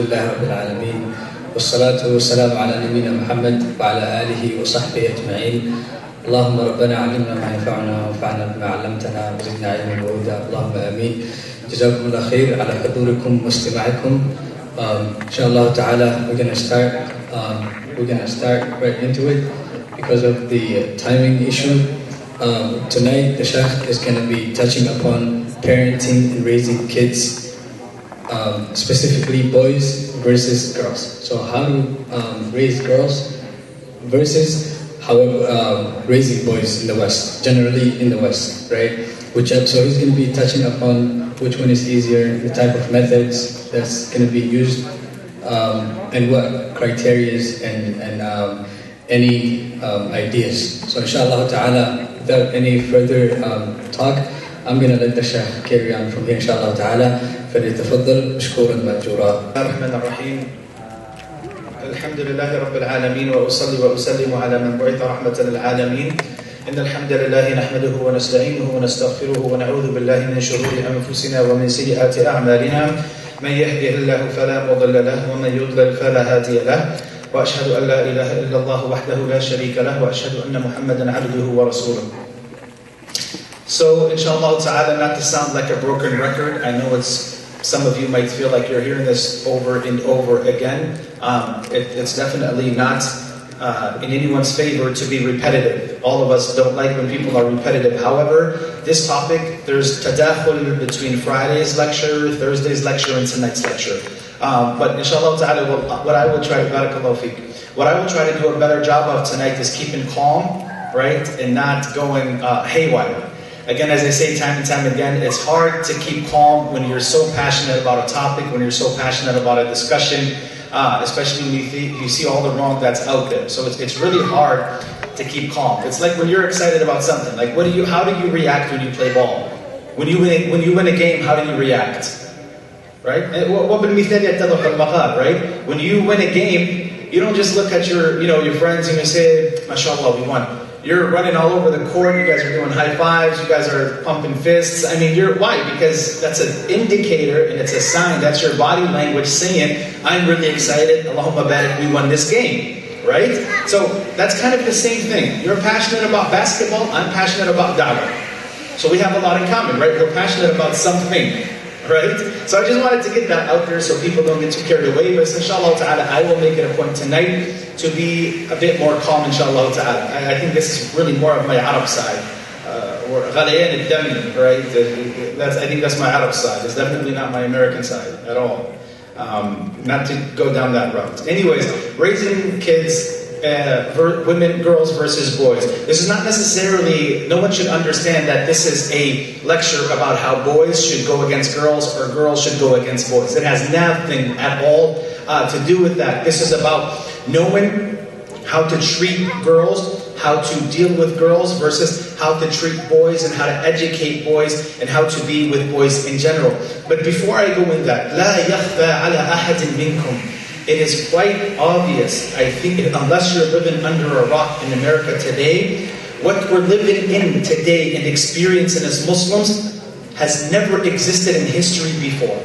لله رب العالمين والصلاة والسلام على نبينا محمد وعلى آله وصحبه أجمعين. اللهم ربنا علمنا ما ينفعنا وانفعنا بما علمتنا وزدنا علما وهدى اللهم آمين. جزاكم الله خير على حضوركم واستماعكم. Inshallah ta'ala, we're gonna start right into it because of the timing issue. Tonight the Shaykh is gonna be touching upon parenting and raising kids, specifically boys versus girls. So how to raise girls versus how raising boys in the West, generally in the West, right? So he's going to be touching upon which one is easier, the type of methods that's going to be used, and what criteria and any ideas. So inshallah ta'ala, without any further talk, I'm going to let the Shaykh carry on from here inshallah ta'ala. فليتفضل مشكورا مأجورا. الرحمن الرحيم. الحمد لله رب العالمين وأصلي وأسلم على من بعث رحمة للعالمين. إن الحمد لله نحمده ونستعينه ونستغفره ونعوذ بالله من شرور أنفسنا ومن سيئات أعمالنا. من يهده الله فلا مضل له ومن يضلل فلا هادي له. وأشهد أن لا إله إلا الله وحده لا شريك له وأشهد أن محمدا عبده ورسوله. So inshallah ta'ala, not to sound like a broken record, I know some of you might feel like you're hearing this over and over again. It's definitely not in anyone's favor to be repetitive. All of us don't like when people are repetitive. However, this topic, there's tadakhul between Friday's lecture, Thursday's lecture, and tonight's lecture. But inshallah ta'ala, what I will try to, barakallahu feek, what I will try to do a better job of tonight is keeping calm, right, and not going haywire. Again, as I say time and time again, it's hard to keep calm when you're so passionate about a topic, when you're so passionate about a discussion, especially when you see all the wrong that's out there. So it's really hard to keep calm. It's like when you're excited about something. Like how do you react when you play ball? When you win a game, how do you react? Right? Right? When you win a game, you don't just look at your friends and you say, MashaAllah, we won. You're running all over the court, you guys are doing high fives, you guys are pumping fists. I mean, why? Because that's an indicator and it's a sign, that's your body language saying, I'm really excited, Allahumma barik, we won this game, right? So that's kind of the same thing. You're passionate about basketball, I'm passionate about da'wah. So we have a lot in common, right? We're passionate about something, right? So I just wanted to get that out there so people don't get too carried away. But inshallah ta'ala, I will make it a point tonight to be a bit more calm, inshallah ta'ala. I think this is really more of my Arab side. Or ghalayan al-dam, right? I think that's my Arab side. It's definitely not my American side at all. Not to go down that route. Anyways, raising kids, women, girls versus boys. This is not necessarily, no one should understand that this is a lecture about how boys should go against girls or girls should go against boys. It has nothing at all to do with that. This is about knowing how to treat girls, how to deal with girls versus how to treat boys and how to educate boys and how to be with boys in general. But before I go in that, لا يخفى على أحد منكم. It is quite obvious, I think, unless you're living under a rock in America today, what we're living in today and experiencing as Muslims has never existed in history before.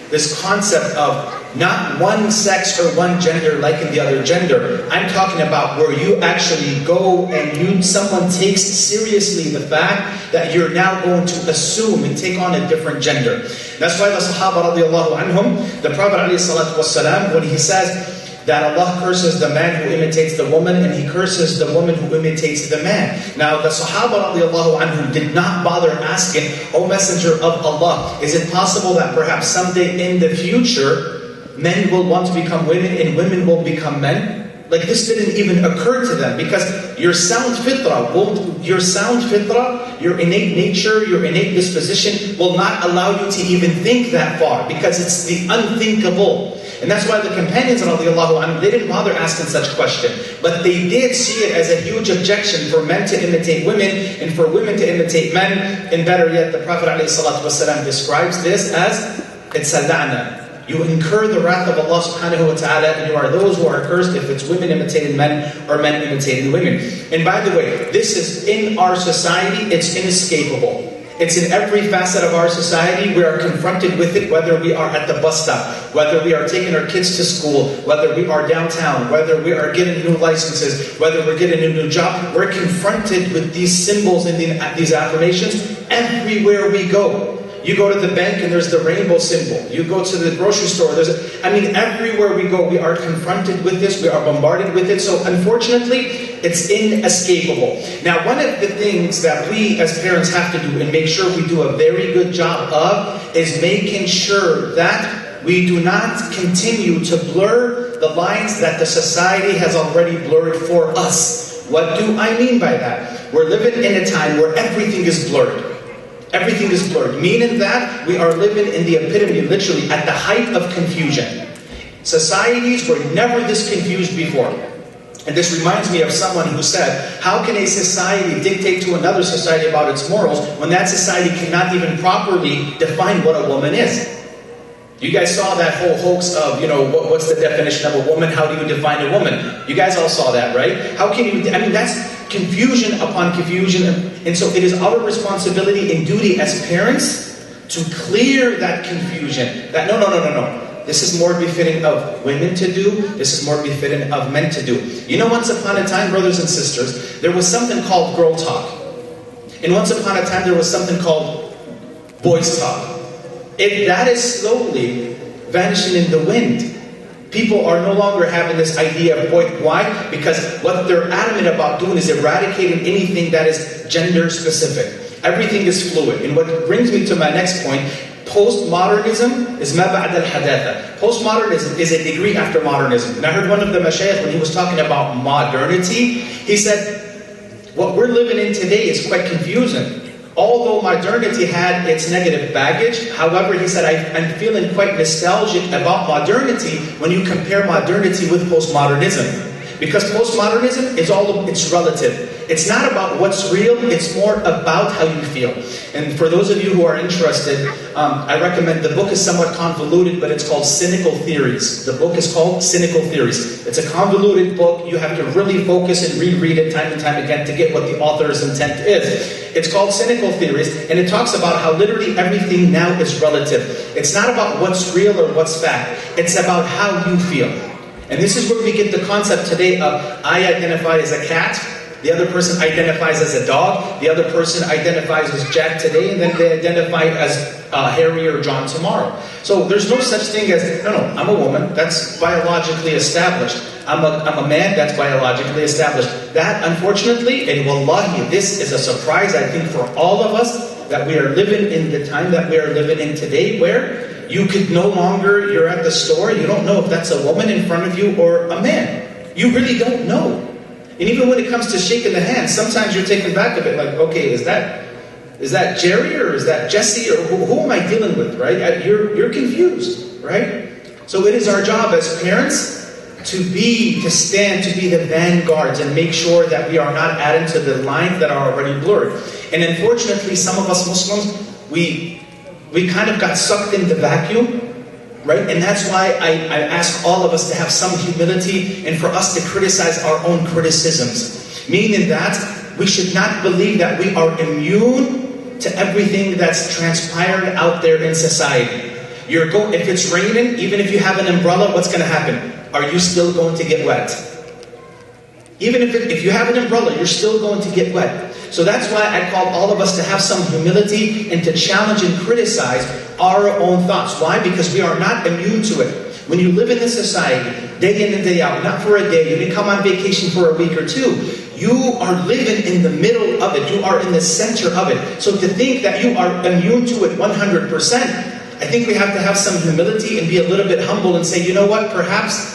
This concept of not one sex or one gender liking the other gender. I'm talking about where you actually go and someone takes seriously the fact that you're now going to assume and take on a different gender. That's why the Sahaba radiallahu anhum, the Prophet ﷺ, when he says that Allah curses the man who imitates the woman and He curses the woman who imitates the man. Now the Sahaba radiallahu anhum did not bother asking, O Messenger of Allah, is it possible that perhaps someday in the future men will want to become women and women will become men? Like this didn't even occur to them because your sound fitrah, your innate nature, your innate disposition will not allow you to even think that far because it's the unthinkable. And that's why the companions radiallahu anhum, they didn't bother asking such question. But they did see it as a huge objection for men to imitate women and for women to imitate men. And better yet, the Prophet ﷺ describes this as it's a la'na. You incur the wrath of Allah subhanahu wa ta'ala, and you are those who are cursed if it's women imitating men or men imitating women. And by the way, this is in our society, it's inescapable. It's in every facet of our society. We are confronted with it, whether we are at the bus stop, whether we are taking our kids to school, whether we are downtown, whether we are getting new licenses, whether we're getting a new job. We're confronted with these symbols and these affirmations everywhere we go. You go to the bank and there's the rainbow symbol. You go to the grocery store, everywhere we go, we are confronted with this, we are bombarded with it. So unfortunately, it's inescapable. Now, one of the things that we as parents have to do and make sure we do a very good job of is making sure that we do not continue to blur the lines that the society has already blurred for us. What do I mean by that? We're living in a time where everything is blurred. Everything is blurred, meaning that we are living in the epitome, literally at the height of confusion. Societies were never this confused before. And this reminds me of someone who said, how can a society dictate to another society about its morals when that society cannot even properly define what a woman is? You guys saw that whole hoax of, what's the definition of a woman? How do you define a woman? You guys all saw that, right? How can you, that's confusion upon confusion. And so it is our responsibility and duty as parents to clear that confusion. That no. This is more befitting of women to do. This is more befitting of men to do. Once upon a time, brothers and sisters, there was something called girl talk. And once upon a time, there was something called boys talk. That is slowly vanishing in the wind. People are no longer having this idea of boy. Why? Because what they're adamant about doing is eradicating anything that is gender specific. Everything is fluid. And what brings me to my next point, postmodernism is ma ba'd al-hadatha. Postmodernism is a degree after modernism. And I heard one of the mashayikh, when he was talking about modernity, he said, what we're living in today is quite confusing. Although modernity had its negative baggage, however, he said, I'm feeling quite nostalgic about modernity when you compare modernity with postmodernism. Because postmodernism is it's relative. It's not about what's real, it's more about how you feel. And for those of you who are interested, I recommend, the book is somewhat convoluted, but it's called Cynical Theories. The book is called Cynical Theories. It's a convoluted book. You have to really focus and reread it time and time again to get what the author's intent is. It's called Cynical Theories, and it talks about how literally everything now is relative. It's not about what's real or what's fact. It's about how you feel. And this is where we get the concept today of, I identify as a cat, the other person identifies as a dog, the other person identifies as Jack today, and then they identify as Harry or John tomorrow. So there's no such thing as, no, I'm a woman, that's biologically established. I'm a man, that's biologically established. That, unfortunately, and wallahi, this is a surprise, I think, for all of us, that we are living in the time that we are living in today, where you could no longer, you're at the store, you don't know if that's a woman in front of you or a man. You really don't know. And even when it comes to shaking the hand, sometimes you're taken back a bit, like, okay, is that Jerry or is that Jesse or who am I dealing with, right? You're confused, right? So it is our job as parents to stand, to be the vanguards and make sure that we are not adding to the lines that are already blurred. And unfortunately, some of us Muslims, we kind of got sucked in the vacuum, right? And that's why I ask all of us to have some humility and for us to criticize our own criticisms. Meaning that we should not believe that we are immune to everything that's transpired out there in society. If it's raining, even if you have an umbrella, what's going to happen? Are you still going to get wet? Even if you have an umbrella, you're still going to get wet. So that's why I call all of us to have some humility and to challenge and criticize our own thoughts. Why? Because we are not immune to it. When you live in this society, day in and day out, not for a day, you may come on vacation for a week or two, you are living in the middle of it. You are in the center of it. So to think that you are immune to it 100%, I think we have to have some humility and be a little bit humble and say, you know what, perhaps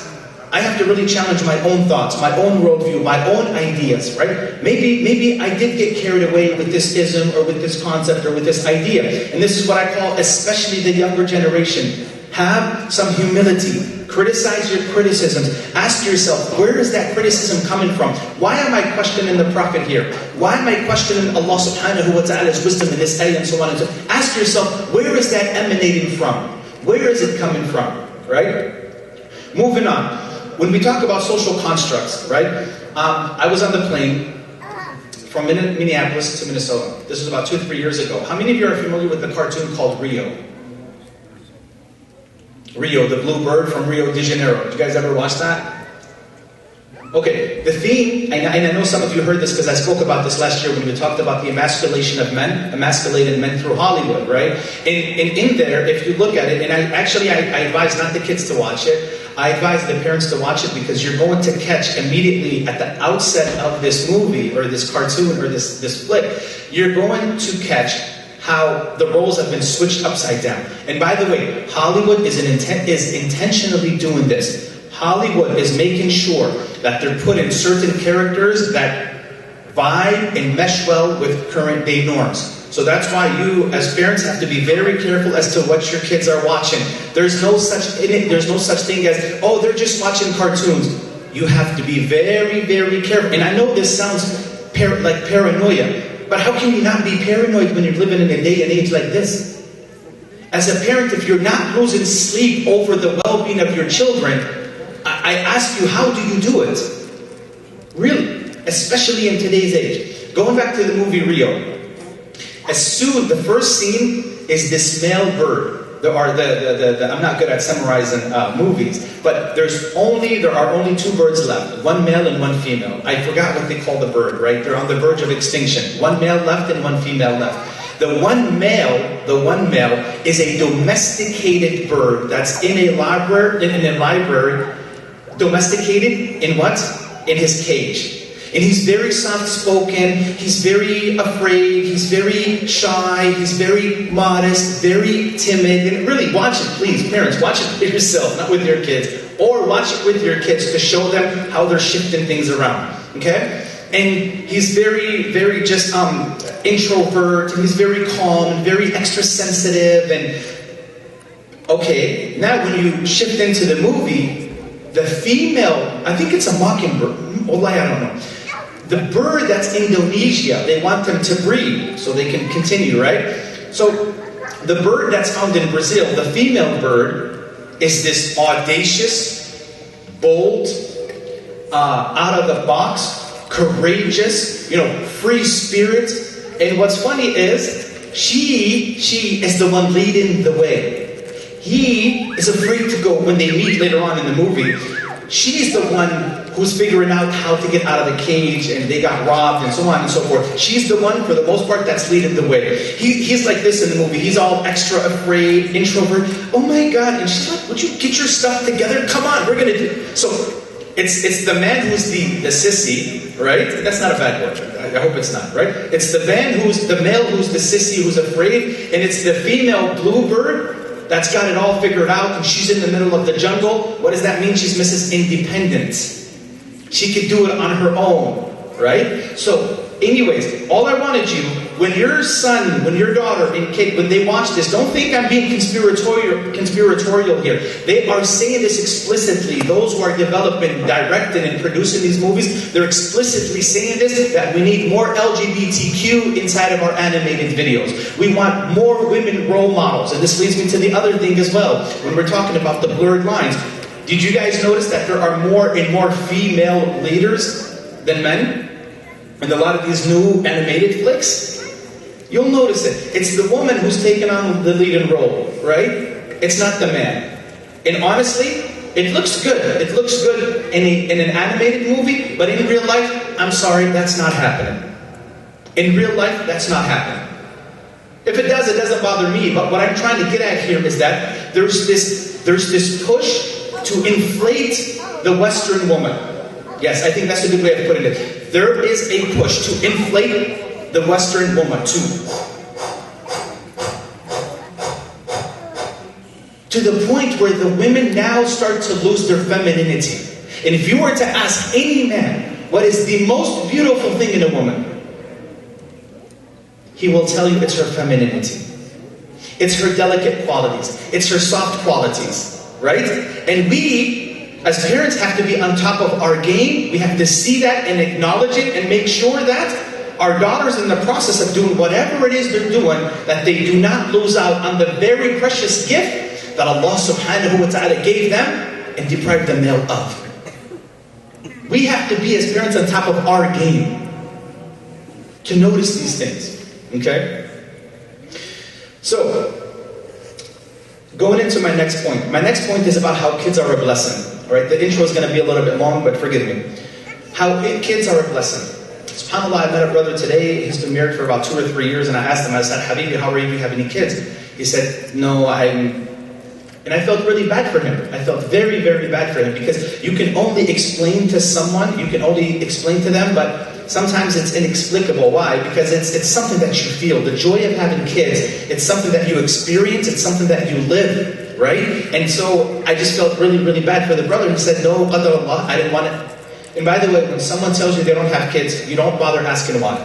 I have to really challenge my own thoughts, my own worldview, my own ideas, right? Maybe I did get carried away with this ism or with this concept or with this idea. And this is what I call, especially the younger generation, have some humility. Criticize your criticisms. Ask yourself, where is that criticism coming from? Why am I questioning the Prophet here? Why am I questioning Allah subhanahu wa ta'ala's wisdom in this ayah and so on and so on? Ask yourself, where is that emanating from? Where is it coming from, right? Moving on. When we talk about social constructs, right? I was on the plane from Minneapolis to Minnesota. This was about 2 or 3 years ago. How many of you are familiar with the cartoon called Rio? Rio, the blue bird from Rio de Janeiro. Did you guys ever watch that? Okay, the theme, and I know some of you heard this because I spoke about this last year when we talked about the emasculation of men, emasculated men through Hollywood, right? And in there, if you look at it, and I advise not the kids to watch it, I advise the parents to watch it because you're going to catch immediately at the outset of this movie or this cartoon or this flick, you're going to catch how the roles have been switched upside down. And by the way, Hollywood is intentionally doing this. Hollywood is making sure that they're putting certain characters that vibe and mesh well with current day norms. So that's why you, as parents, have to be very careful as to what your kids are watching. There's no such thing as, oh, they're just watching cartoons. You have to be very, very careful. And I know this sounds like paranoia, but how can you not be paranoid when you're living in a day and age like this? As a parent, if you're not losing sleep over the well-being of your children, I ask you, how do you do it? Really, especially in today's age. Going back to the movie Rio, the first scene is this male bird. I'm not good at summarizing movies, but there are only 2 birds left, one male and one female. I forgot what they call the bird, right? They're on the verge of extinction. One male left and one female left. The one male is a domesticated bird that's in a library, domesticated in what? In his cage. And he's very soft-spoken, he's very afraid, he's very shy, he's very modest, very timid. And really, watch it, please, parents, watch it for yourself, not with your kids. Or watch it with your kids to show them how they're shifting things around, okay? And he's very, very just introvert, and he's very calm, and very extra sensitive, and okay, now when you shift into the movie, the female, I think it's a mockingbird, I don't know. The bird that's Indonesia, they want them to breed so they can continue, right? So the bird that's found in Brazil, the female bird, is this audacious, bold, out of the box, courageous, free spirit. And what's funny is, she is the one leading the way. He is afraid to go when they meet later on in the movie. She's the one who's figuring out how to get out of the cage, and they got robbed and so on and so forth. She's the one, for the most part, that's leading the way. He's like this in the movie. He's all extra afraid, introvert. Oh my God. And she's like, would you get your stuff together? Come on, we're going to do. So it's the man who's the sissy, right? That's not a bad word. I hope it's not, right? It's the male who's the sissy who's afraid, and it's the female bluebird that's got it all figured out, and she's in the middle of the jungle. What does that mean? She's Mrs. Independent. She could do it on her own, right? So, anyways, all I wanted you, when your son, when your daughter, and kid, when they watch this, don't think I'm being conspiratorial here. They are saying this explicitly. Those who are developing, directing, and producing these movies, they're explicitly saying this, that we need more LGBTQ inside of our animated videos. We want more women role models. And this leads me to the other thing as well. When we're talking about the blurred lines, did you guys notice that there are more and more female leaders than men in a lot of these new animated flicks? You'll notice it. It's the woman who's taken on the leading role, right? It's not the man. And honestly, it looks good. It looks good in an animated movie, but in real life, I'm sorry, that's not happening. In real life, that's not happening. If it does, it doesn't bother me. But what I'm trying to get at here is that there's this push to inflate the Western woman. Yes, I think that's a good way of putting it. There is a push to inflate the Western woman, to the point where the women now start to lose their femininity. And if you were to ask any man, what is the most beautiful thing in a woman? He will tell you it's her femininity. It's her delicate qualities. It's her soft qualities, right? And we, as parents, have to be on top of our game. We have to see that and acknowledge it and make sure that our daughters, in the process of doing whatever it is they're doing, that they do not lose out on the very precious gift that Allah subhanahu wa ta'ala gave them and deprived them of. We have to be, as parents, on top of our game. to notice these things, okay? So, going into my next point. My next point is about how kids are a blessing. All right, the intro is going to be a little bit long, but forgive me. How kids are a blessing. SubhanAllah, I met a brother today. He's been married for about 2 or 3 years, and I asked him, I said, Habibi, how are you? Do you have any kids? He said, no, and I felt really bad for him. I felt very, very bad for him, because you can only explain to someone, you can only explain to them, but sometimes it's inexplicable. Why? Because it's something that you feel. The joy of having kids, it's something that you experience, it's something that you live, right? And so I just felt really, really bad for the brother. He said, no, qadar Allah, I didn't want it. And by the way, when someone tells you they don't have kids, you don't bother asking why.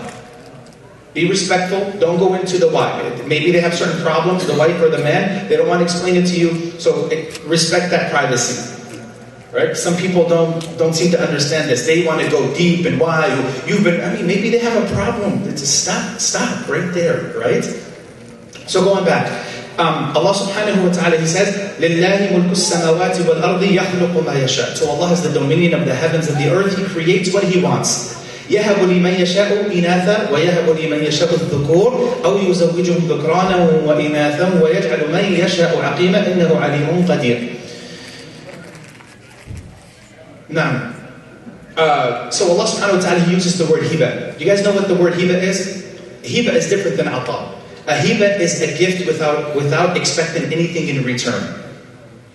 Be respectful, don't go into the why. Maybe they have certain problems, the wife or the man, they don't want to explain it to you, so respect that privacy. Right? Some people don't seem to understand this. They want to go deep and why. Maybe they have a problem. It's a stop right there, right? So going back, Allah subhanahu wa ta'ala, He says, لِلَّهِ مُلْكُ السَّمَوَاتِ وَالْأَرْضِ يَخْلُقُ مَا يَشَاءُ. So Allah has the dominion of the heavens and the earth. He creates what He wants. يَهَبُ لِمَنْ يَشَاءُ إِنَاثًا وَيَهَبُ لِمَنْ يَشَاءُ الذُّكُورَ أَوْ يُزَوِّجُهُمْ ذُكْرَانًا وَإِنَاثًا وَيَجْعَلُ مَنْ يَشَاءُ عَقِيمًا إِنَّهُ عَلِيمٌ قَدِيرٌ. Now, so Allah subhanahu wa ta'ala, He uses the word hiba. You guys know what the word hiba is? Hiba is different than ata. A hiba is a gift without expecting anything in return.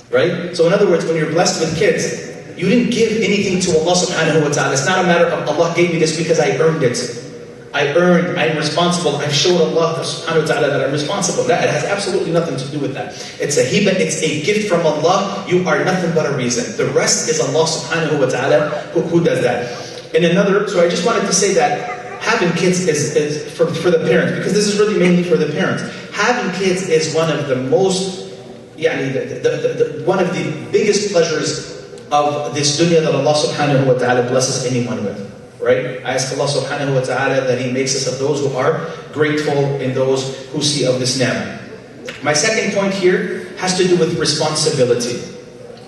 Right? So in other words, when you're blessed with kids, you didn't give anything to Allah subhanahu wa ta'ala. It's not a matter of Allah gave me this because I earned it. I'm responsible. I've showed Allah subhanahu wa ta'ala that I'm responsible. That, it has absolutely nothing to do with that. It's a hiba, it's a gift from Allah. You are nothing but a reason. The rest is Allah subhanahu wa ta'ala who does that. So I just wanted to say that having kids is for the parents, because this is really mainly for the parents. Having kids is one of the most, one of the biggest pleasures of this dunya that Allah subhanahu wa ta'ala blesses anyone with. Right? I ask Allah subhanahu wa ta'ala that He makes us of those who are grateful and those who see of this ni'mah. My second point here has to do with responsibility.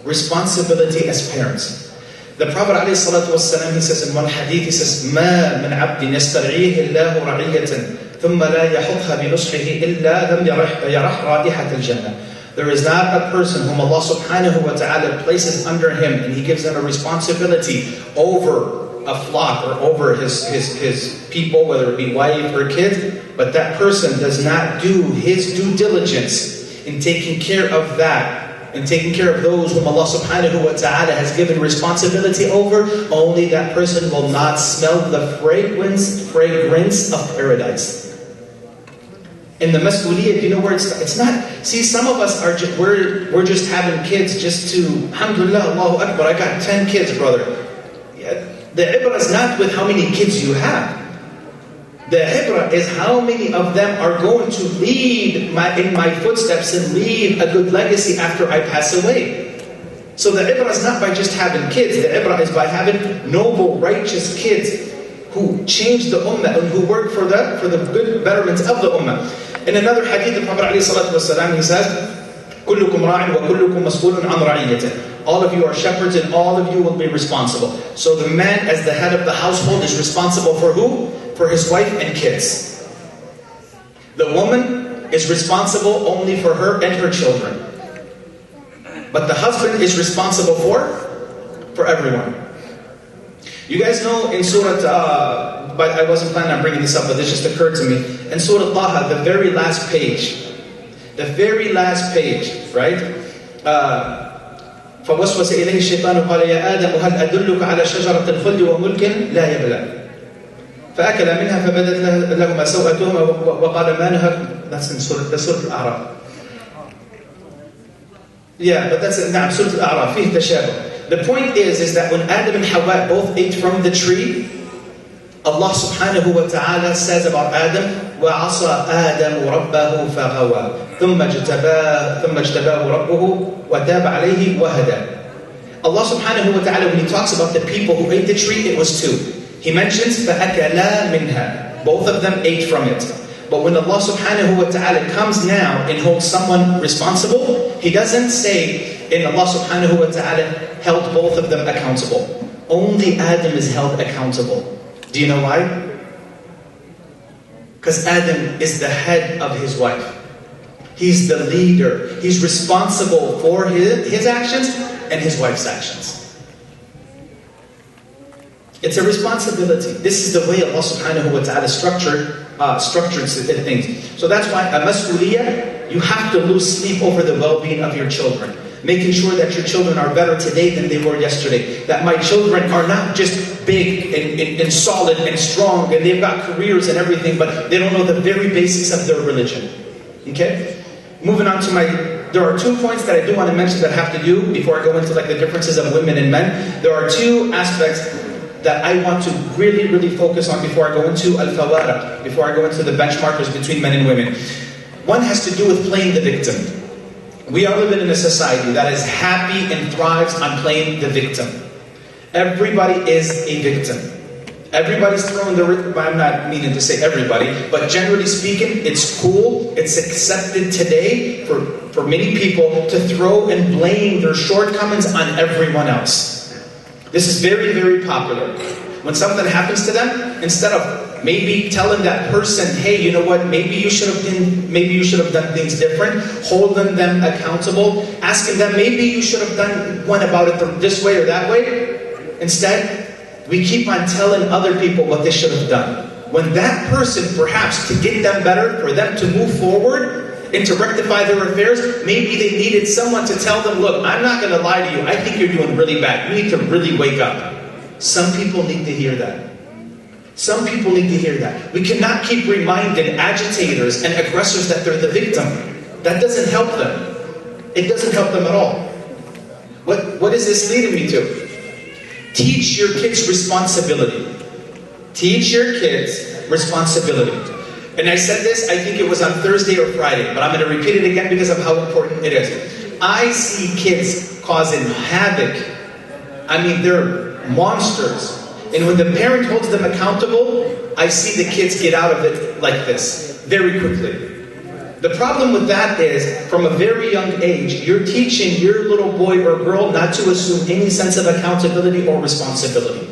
Responsibility as parents. The Prophet ﷺ, he says in one hadith, he says, مَا مِنْ عَبْدٍ يَسْتَرْعِيهِ اللَّهُ رَعِيَّةً ثُمَّ لَا يَحُطْهَا بِنُصْحِهِ إِلَّا لَمْ يَرَحْ رَائِحَةَ الْجَنَّةِ. There is not a person whom Allah subhanahu wa ta'ala places under him and He gives them a responsibility over a flock or over his people, whether it be wife or kid, but that person does not do his due diligence in taking care of that, and taking care of those whom Allah subhanahu wa ta'ala has given responsibility over. Only that person will not smell the fragrance of paradise. In the mas'uliyah, you know where it's not. See, some of us are we're just having kids just to, alhamdulillah, Allahu Akbar, I got 10 kids, brother. The ibrah is not with how many kids you have. The ibrah is how many of them are going to lead in my footsteps and leave a good legacy after I pass away. So the ibrah is not by just having kids. The ibrah is by having noble, righteous kids who change the ummah and who work for the good betterment of the ummah. In another hadith, the Prophet ﷺ, he says, كُلُّكُمْ رَاعٍ وَكُلُّكُمْ مَسْئُولٌ عَنْ رَعِيَّتِهِ. All of you are shepherds and all of you will be responsible. So the man, as the head of the household, is responsible for who? For his wife and kids. The woman is responsible only for her and her children. But the husband is responsible for everyone. You guys know in Surah, but I wasn't planning on bringing this up, but this just occurred to me. In Surah Taha, the very last page, right? فوسوس إليه الشيطان قال يا آدم هل أدلك على شجرة الخلد وملك لا يبلى فأكل منها فبدت لهما سوءتهما وقال ما نهاكم. That's in Surah Al-A'raf. Yeah, but that's نعم Surah Al-A'raf فيه تشابه. The point is that when Adam and Hawa both ate from the tree, Allah subhanahu wa ta'ala says about Adam, وَعَصَى آدَمُ رَبَّهُ فَغَوَى ثُمَّ اجْتَبَاهُ رَبُّهُ وَتَابَ عَلَيْهِ وَهَدَى. Allah subhanahu wa ta'ala, when He talks about the people who ate the tree, it was two. He mentions فَأَكَلَا مِنْهَا. Both of them ate from it. But when Allah subhanahu wa ta'ala comes now and holds someone responsible, He doesn't say, and Allah subhanahu wa ta'ala held both of them accountable. Only Adam is held accountable. Do you know why? Because Adam is the head of his wife. He's the leader. He's responsible for his actions and his wife's actions. It's a responsibility. This is the way Allah subhanahu wa ta'ala structured things. So that's why a mas'uliyah, you have to lose sleep over the well-being of your children. Making sure that your children are better today than they were yesterday. That my children are not just big and solid and strong and they've got careers and everything, but they don't know the very basics of their religion. Okay? Moving on to there are 2 points that I do want to mention that have to do, before I go into like the differences of women and men. There are 2 aspects that I want to really, really focus on before I go into al-fawara, before I go into the benchmarkers between men and women. One has to do with playing the victim. We are living in a society that is happy and thrives on playing the victim. Everybody is a victim. Everybody's throwing I'm not meaning to say everybody, but generally speaking, it's cool, it's accepted today for many people to throw and blame their shortcomings on everyone else. This is very, very popular. When something happens to them, instead of maybe telling that person, hey, you know what, maybe you should have done things different, holding them accountable, asking them, maybe you should have went about it this way or that way. Instead, we keep on telling other people what they should have done. When that person, perhaps to get them better, for them to move forward, and to rectify their affairs, maybe they needed someone to tell them, look, I'm not going to lie to you, I think you're doing really bad. You need to really wake up. Some people need to hear that. Some people need to hear that. We cannot keep reminding agitators and aggressors that they're the victim. That doesn't help them. It doesn't help them at all. What is this leading me to? Teach your kids responsibility. Teach your kids responsibility. And I said this, I think it was on Thursday or Friday, but I'm going to repeat it again because of how important it is. I see kids causing havoc. I mean, they're monsters. And when the parent holds them accountable, I see the kids get out of it like this, very quickly. The problem with that is, from a very young age, you're teaching your little boy or girl not to assume any sense of accountability or responsibility.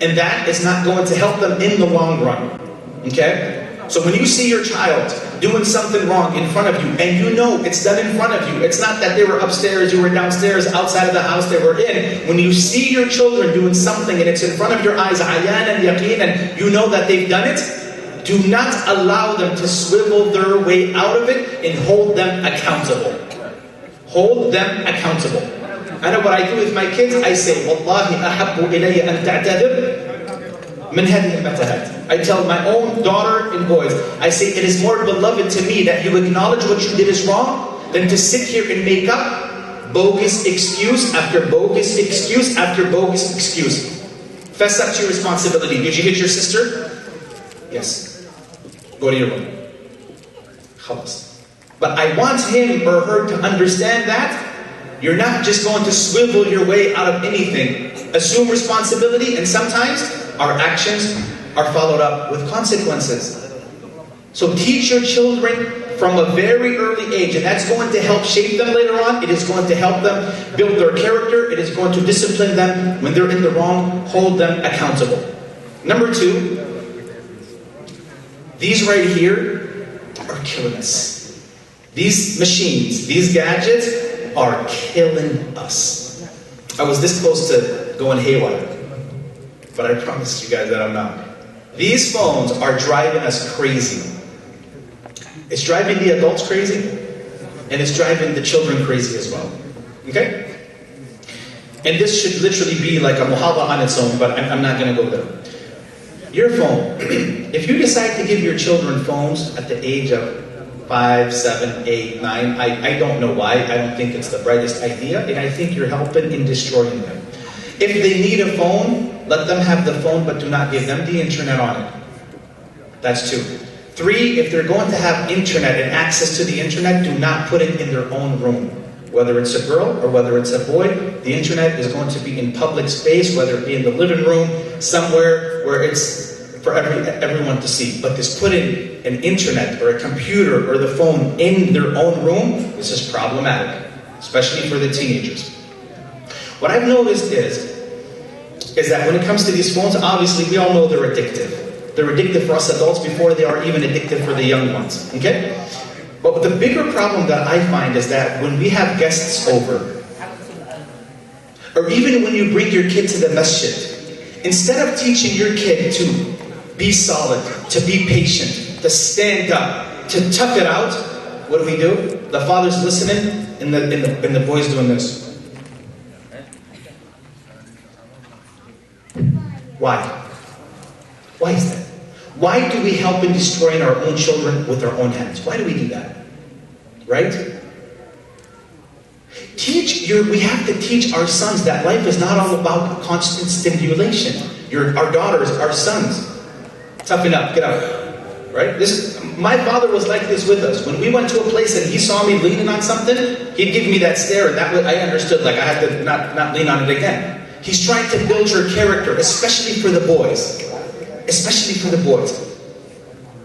And that is not going to help them in the long run. Okay? So when you see your child doing something wrong in front of you, and you know it's done in front of you, it's not that they were upstairs, you were downstairs, outside of the house they were in. When you see your children doing something and it's in front of your eyes, ayan and yaqeen, and you know that they've done it, do not allow them to swivel their way out of it and hold them accountable. Hold them accountable. I know what I do with my kids, I say, Wallahi ahabbu ilayya an ta'tadir min hadhihi al-matahat. I tell my own daughter and boys, I say, it is more beloved to me that you acknowledge what you did is wrong than to sit here and make up bogus excuse after bogus excuse after bogus excuse. Fess up to your responsibility. Did you hit your sister? Yes. Go to your room. Khalas. But I want him or her to understand that you're not just going to swivel your way out of anything. Assume responsibility, and sometimes our actions are followed up with consequences. So teach your children from a very early age, and that's going to help shape them later on. It is going to help them build their character. It is going to discipline them when they're in the wrong, hold them accountable. Number 2, these right here are killing us. These machines, these gadgets are killing us. I was this close to going haywire, but I promised you guys that I'm not. These phones are driving us crazy. It's driving the adults crazy, and it's driving the children crazy as well. Okay? And this should literally be like a muhadara on its own, but I'm not going to go there. Your phone. If you decide to give your children phones at the age of 5, 7, 8, 9, I don't know why. I don't think it's the brightest idea, and I think you're helping in destroying them. If they need a phone, let them have the phone, but do not give them the internet on it. That's 2. 3, if they're going to have internet and access to the internet, do not put it in their own room. Whether it's a girl or whether it's a boy, the internet is going to be in public space, whether it be in the living room, somewhere where it's for everyone to see. But this putting an internet or a computer or the phone in their own room, this is problematic, especially for the teenagers. What I've noticed is that when it comes to these phones, obviously we all know they're addictive. They're addictive for us adults before they are even addictive for the young ones, okay? But the bigger problem that I find is that when we have guests over, or even when you bring your kid to the masjid, instead of teaching your kid to be solid, to be patient, to stand up, to tough it out, what do? The father's listening, and the boy's doing this. Why? Why is that? Why do we help in destroying our own children with our own hands? Why do we do that? Right? We have to teach our sons that life is not all about constant stimulation. Our daughters, our sons. Toughen up, get out. Right? My father was like this with us. When we went to a place and he saw me leaning on something, he'd give me that stare, and I understood, like I had to not lean on it again. He's trying to build your character, especially for the boys. Especially for the boys.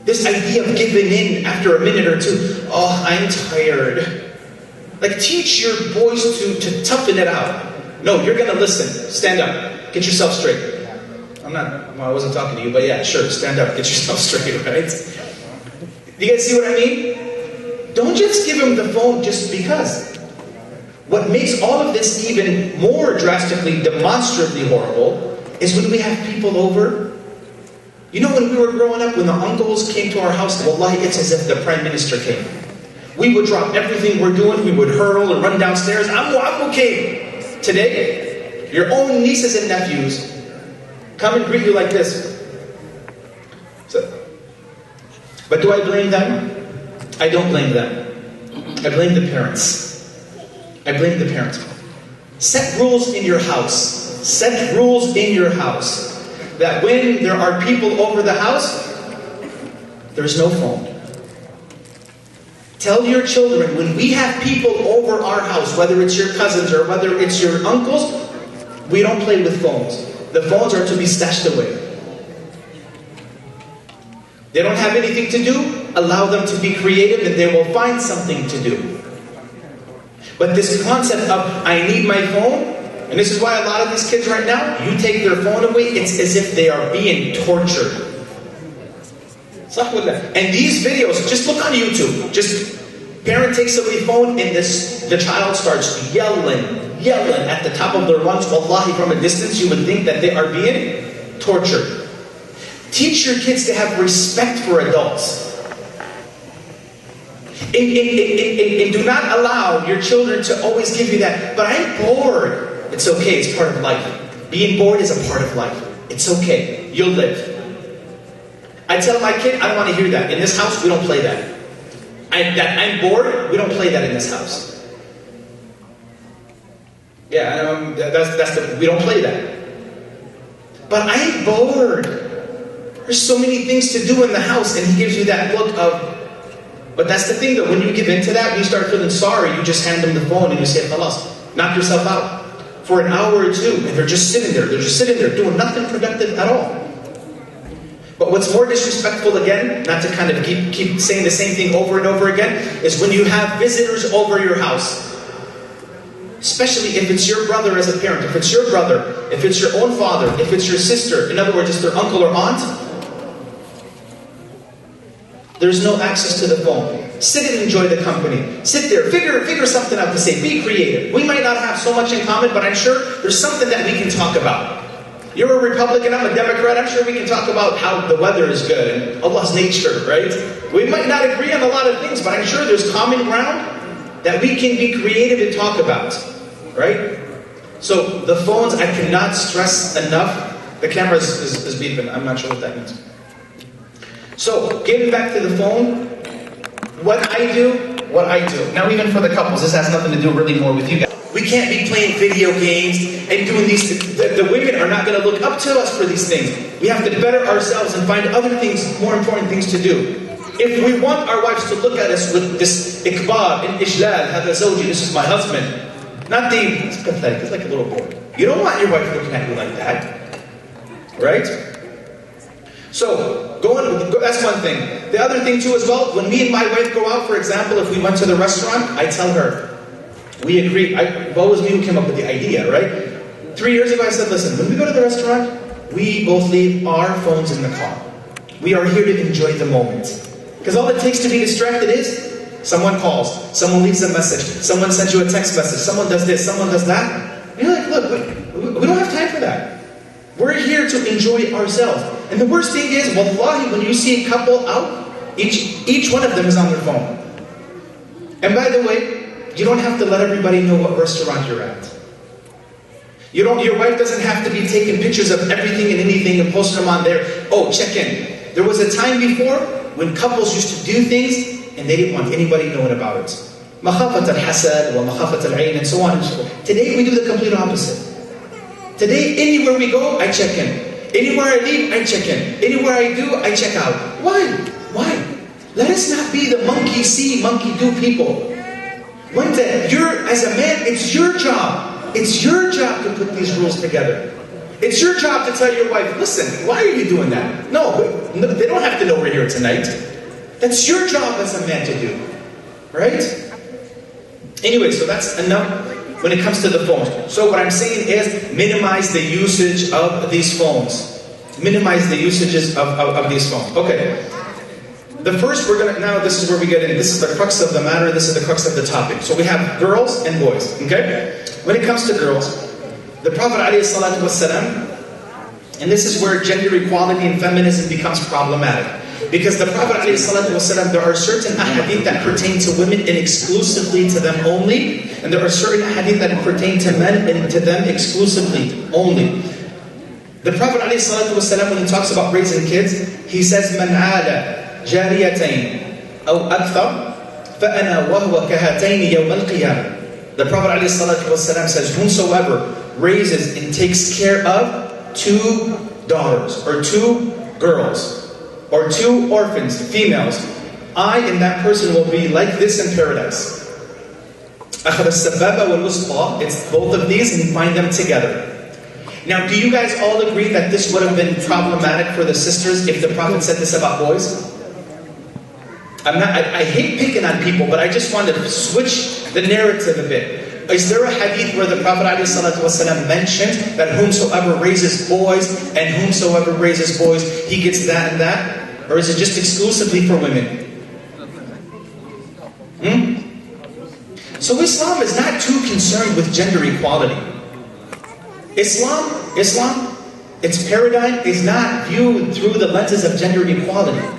This idea of giving in after a minute or two, oh, I'm tired. Like, teach your boys to toughen it out. No, you're going to listen. Stand up. Get yourself straight. I wasn't talking to you, but yeah, sure, stand up. Get yourself straight, right? Do you guys see what I mean? Don't just give him the phone just because. What makes all of this even more drastically, demonstrably horrible is when we have people over. You know, when we were growing up, when the uncles came to our house, wallahi, it's as if the Prime Minister came. We would drop everything we're doing, we would hurl and run downstairs. I'm okay. Today, your own nieces and nephews come and greet you like this. But do I blame them? I don't blame them. I blame the parents. I blame the parents. Set rules in your house. Set rules in your house. That when there are people over the house, there's no phone. Tell your children, when we have people over our house, whether it's your cousins or whether it's your uncles, we don't play with phones. The phones are to be stashed away. They don't have anything to do, allow them to be creative and they will find something to do. But this concept of, I need my phone, and this is why a lot of these kids right now, you take their phone away, it's as if they are being tortured. And these videos, just look on YouTube. Just, parent takes away phone and the child starts yelling at the top of their lungs. Wallahi, from a distance, you would think that they are being tortured. Teach your kids to have respect for adults. And do not allow your children to always give you that, but I'm bored. It's okay, it's part of life. Being bored is a part of life. It's okay, you'll live. I tell my kid, I don't want to hear that. In this house, we don't play that. I'm bored, we don't play that in this house. Yeah, we don't play that. But I'm bored. There's so many things to do in the house, and he gives you that look of, but that's the thing, that when you give into that, you start feeling sorry, you just hand them the phone and you say, khalas, knock yourself out. For an hour or two, and they're just sitting there doing nothing productive at all. But what's more disrespectful, again, not to kind of keep saying the same thing over and over again, is when you have visitors over your house. Especially if it's your brother as a parent, if it's your brother, if it's your own father, if it's your sister, in other words, it's their uncle or aunt, there's no access to the phone. Sit and enjoy the company. Sit there, figure something out to say, be creative. We might not have so much in common, but I'm sure there's something that we can talk about. You're a Republican, I'm a Democrat, I'm sure we can talk about how the weather is good and Allah's nature, right? We might not agree on a lot of things, but I'm sure there's common ground that we can be creative and talk about, right? So the phones, I cannot stress enough. The camera is beeping, I'm not sure what that means. So, getting back to the phone, what I do. Now even for the couples, this has nothing to do really more with you guys. We can't be playing video games and doing these things. The women are not going to look up to us for these things. We have to better ourselves and find other things, more important things to do. If we want our wives to look at us with this ikbar and ishlal, hada zawji, this is my husband, not the, it's pathetic, it's like a little boy. You don't want your wife looking at you like that. Right? So, that's one thing. The other thing too as well, when me and my wife go out, for example, if we went to the restaurant, I tell her, we agree, it was me who came up with the idea, right? 3 years ago I said, listen, when we go to the restaurant, we both leave our phones in the car. We are here to enjoy the moment. Because all it takes to be distracted is someone calls, someone leaves a message, someone sends you a text message, someone does this, someone does that. And you're like, look, we don't have time for that. We're here to enjoy ourselves. And the worst thing is, wallahi, when you see a couple out, each one of them is on their phone. And by the way, you don't have to let everybody know what restaurant you're at. Your wife doesn't have to be taking pictures of everything and anything and posting them on there. Oh, check in. There was a time before when couples used to do things and they didn't want anybody knowing about it. مخافة الحسد ومخافة العين and so on and so forth. Today we do the complete opposite. Today, anywhere we go, I check in. Anywhere I leave, I check in. Anywhere I do, I check out. Why? Why? Let us not be the monkey see, monkey do people. One day, as a man, it's your job. It's your job to put these rules together. It's your job to tell your wife, listen, why are you doing that? No, they don't have to know we're here tonight. That's your job as a man to do. Right? Anyway, so that's enough when it comes to the phones. So what I'm saying is, minimize the usage of these phones. Minimize the usages of these phones. Okay. The first, now this is where we get in. This is the crux of the matter. This is the crux of the topic. So we have girls and boys. Okay? When it comes to girls, the Prophet ﷺ, and this is where gender equality and feminism becomes problematic. Because the Prophet ﷺ, there are certain ahadith that pertain to women and exclusively to them only. And there are certain ahadith that pertain to men and to them exclusively only. The Prophet ﷺ, when he talks about raising kids, he says, مَنْ عَالَ جاريتين أو أكثر فأنا وهو كهاتين يوم القيامة. The Prophet ﷺ says, whomsoever raises and takes care of 2 daughters, or 2 girls, or 2 orphans, females, I and that person will be like this in paradise. أخذ السبابة والوسطى, it's both of these and you find them together. Now, do you guys all agree that this would have been problematic for the sisters if the Prophet said this about boys? I hate picking on people, but I just wanted to switch the narrative a bit. Is there a hadith where the Prophet ﷺ mentioned that whomsoever raises boys and whomsoever raises boys, he gets that and that? Or is it just exclusively for women? So Islam is not too concerned with gender equality. Islam, its paradigm is not viewed through the lenses of gender equality.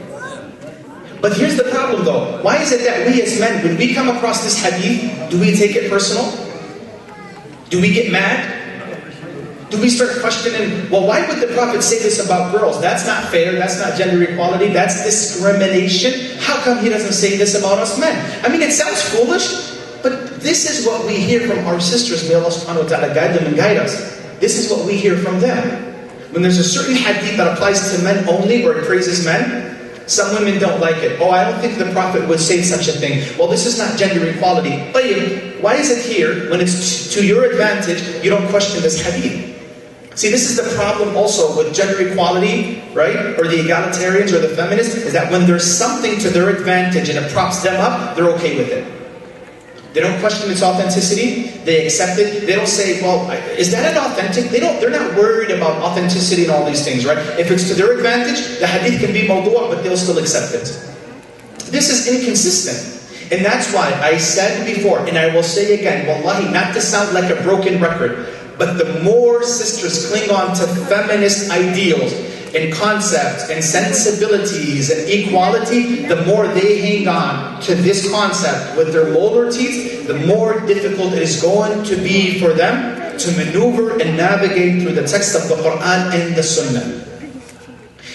But here's the problem though. Why is it that we as men, when we come across this hadith, do we take it personal? Do we get mad? Do we start questioning, well, why would the Prophet say this about girls? That's not fair, that's not gender equality, that's discrimination. How come he doesn't say this about us men? I mean, it sounds foolish, but this is what we hear from our sisters. May Allah subhanahu wa ta'ala guide them and guide us. This is what we hear from them. When there's a certain hadith that applies to men only, or it praises men, some women don't like it. Oh, I don't think the Prophet would say such a thing. Well, this is not gender equality. But why is it here, when it's to your advantage, you don't question this hadith? See, this is the problem also with gender equality, right? Or the egalitarians or the feminists, is that when there's something to their advantage and it props them up, they're okay with it. They don't question its authenticity. They accept it. They don't say, well, is that an authentic? They're not worried about authenticity and all these things, right? If it's to their advantage, the hadith can be mawdu', but they'll still accept it. This is inconsistent. And that's why I said before, and I will say again, wallahi, not to sound like a broken record, but the more sisters cling on to feminist ideals and concepts and sensibilities and equality, the more they hang on to this concept with their molar teeth, the more difficult it is going to be for them to maneuver and navigate through the text of the Quran and the Sunnah.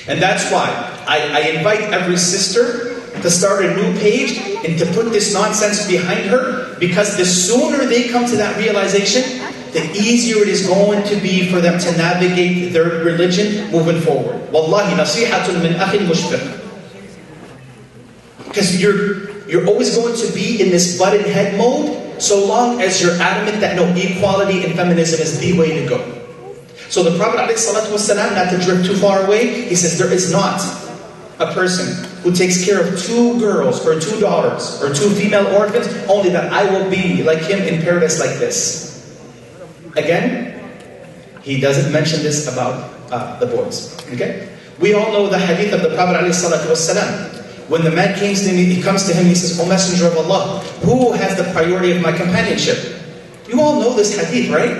And that's why I invite every sister to start a new page and to put this nonsense behind her, because the sooner they come to that realization, the easier it is going to be for them to navigate their religion moving forward. Wallahi, nasihatun min akhin mushfiq. Because you're always going to be in this butted head mode, so long as you're adamant that no, equality and feminism is the way to go. So the Prophet ﷺ, not to drift too far away, he says there is not a person who takes care of 2 girls or 2 daughters or 2 female orphans, only that I will be like him in paradise like this. Again, he doesn't mention this about the boys. Okay? We all know the hadith of the Prophet ﷺ. When the man comes to him, he says, O Messenger of Allah, who has the priority of my companionship? You all know this hadith, right?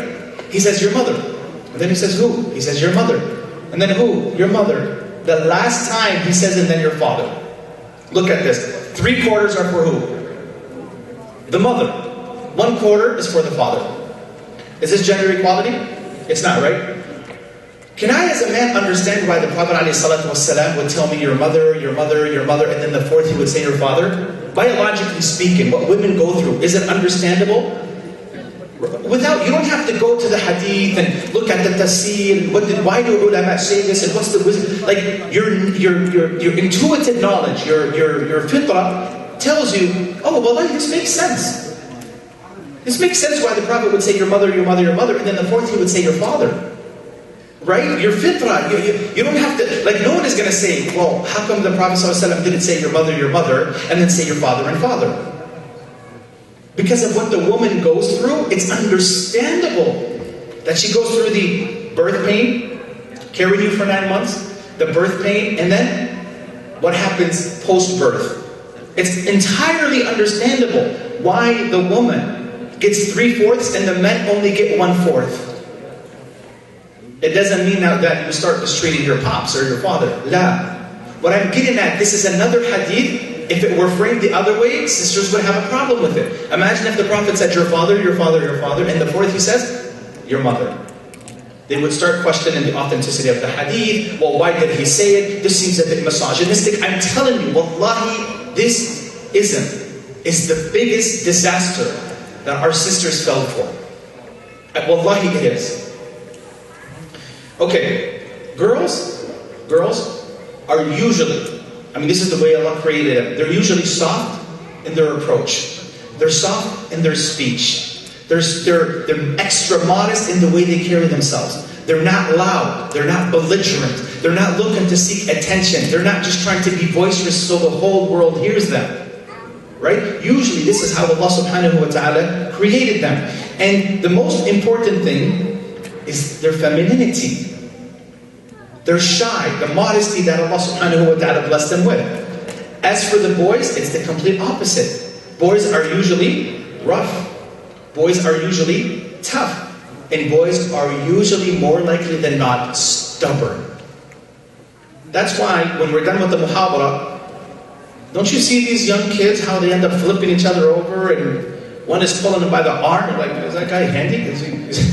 He says, your mother. And then he says, who? He says, your mother. And then who? Your mother. The last time he says, and then your father. Look at this. 3/4 are for who? The mother. 1/4 is for the father. Is this gender equality? It's not, right? Can I, as a man, understand why the Prophet ﷺ would tell me your mother, your mother, your mother, and then the fourth he would say your father? Biologically speaking, what women go through, is it understandable? You don't have to go to the hadith and look at the tafsir, why do ulama say this, and what's the wisdom? Like, your intuitive knowledge, your fitrah tells you, oh, well, this makes sense. This makes sense why the Prophet would say your mother, your mother, your mother, and then the fourth he would say your father. Right? Your fitrah, you don't have to, like, no one is going to say, well, how come the Prophet ﷺ didn't say your mother, and then say your father and father? Because of what the woman goes through, it's understandable that she goes through the birth pain, carrying you for 9 months, the birth pain, and then what happens post-birth. It's entirely understandable why the woman gets 3/4 and the men only get 1/4. It doesn't mean now that you start mistreating your pops or your father. La. What I'm getting at, this is another hadith. If it were framed the other way, sisters would have a problem with it. Imagine if the Prophet said, your father, your father, your father, and the fourth he says, your mother. They would start questioning the authenticity of the hadith. Well, why did he say it? This seems a bit misogynistic. I'm telling you, wallahi, this is the biggest disaster that our sisters fell for. Wallahi, it is. Okay, girls are usually, this is the way Allah created them. They're usually soft in their approach. They're soft in their speech. They're extra modest in the way they carry themselves. They're not loud. They're not belligerent. They're not looking to seek attention. They're not just trying to be boisterous so the whole world hears them. Right? Usually this is how Allah subhanahu wa ta'ala created them. And the most important thing is their femininity. They're shy, the modesty that Allah subhanahu wa ta'ala blessed them with. As for the boys, it's the complete opposite. Boys are usually rough. Boys are usually tough. And boys are usually more likely than not stubborn. That's why when we're done with the muhabara, don't you see these young kids, how they end up flipping each other over, and one is pulling them by the arm, and like, is that guy handy? Is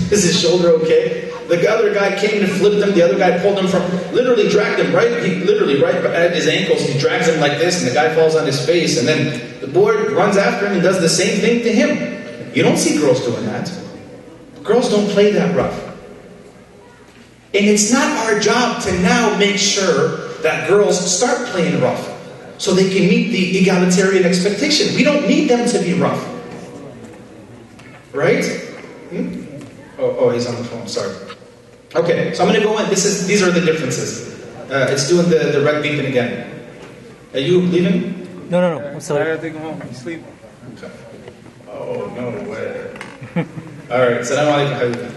his shoulder okay? The other guy came to flip them, the other guy pulled him from, literally dragged him right at his ankles, he drags him like this, and the guy falls on his face, and then the boy runs after him and does the same thing to him. You don't see girls doing that. Girls don't play that rough. And it's not our job to now make sure that girls start playing rough, so they can meet the egalitarian expectation. We don't need them to be rough. Right? Oh, he's on the phone, sorry. Okay, so I'm going to go in. These are the differences. It's doing the red beeping again. Are you leaving? No. I'm still here. I think I'm home. You sleep. Okay. Oh, no way. Alright, Assalamu alaikum habibi.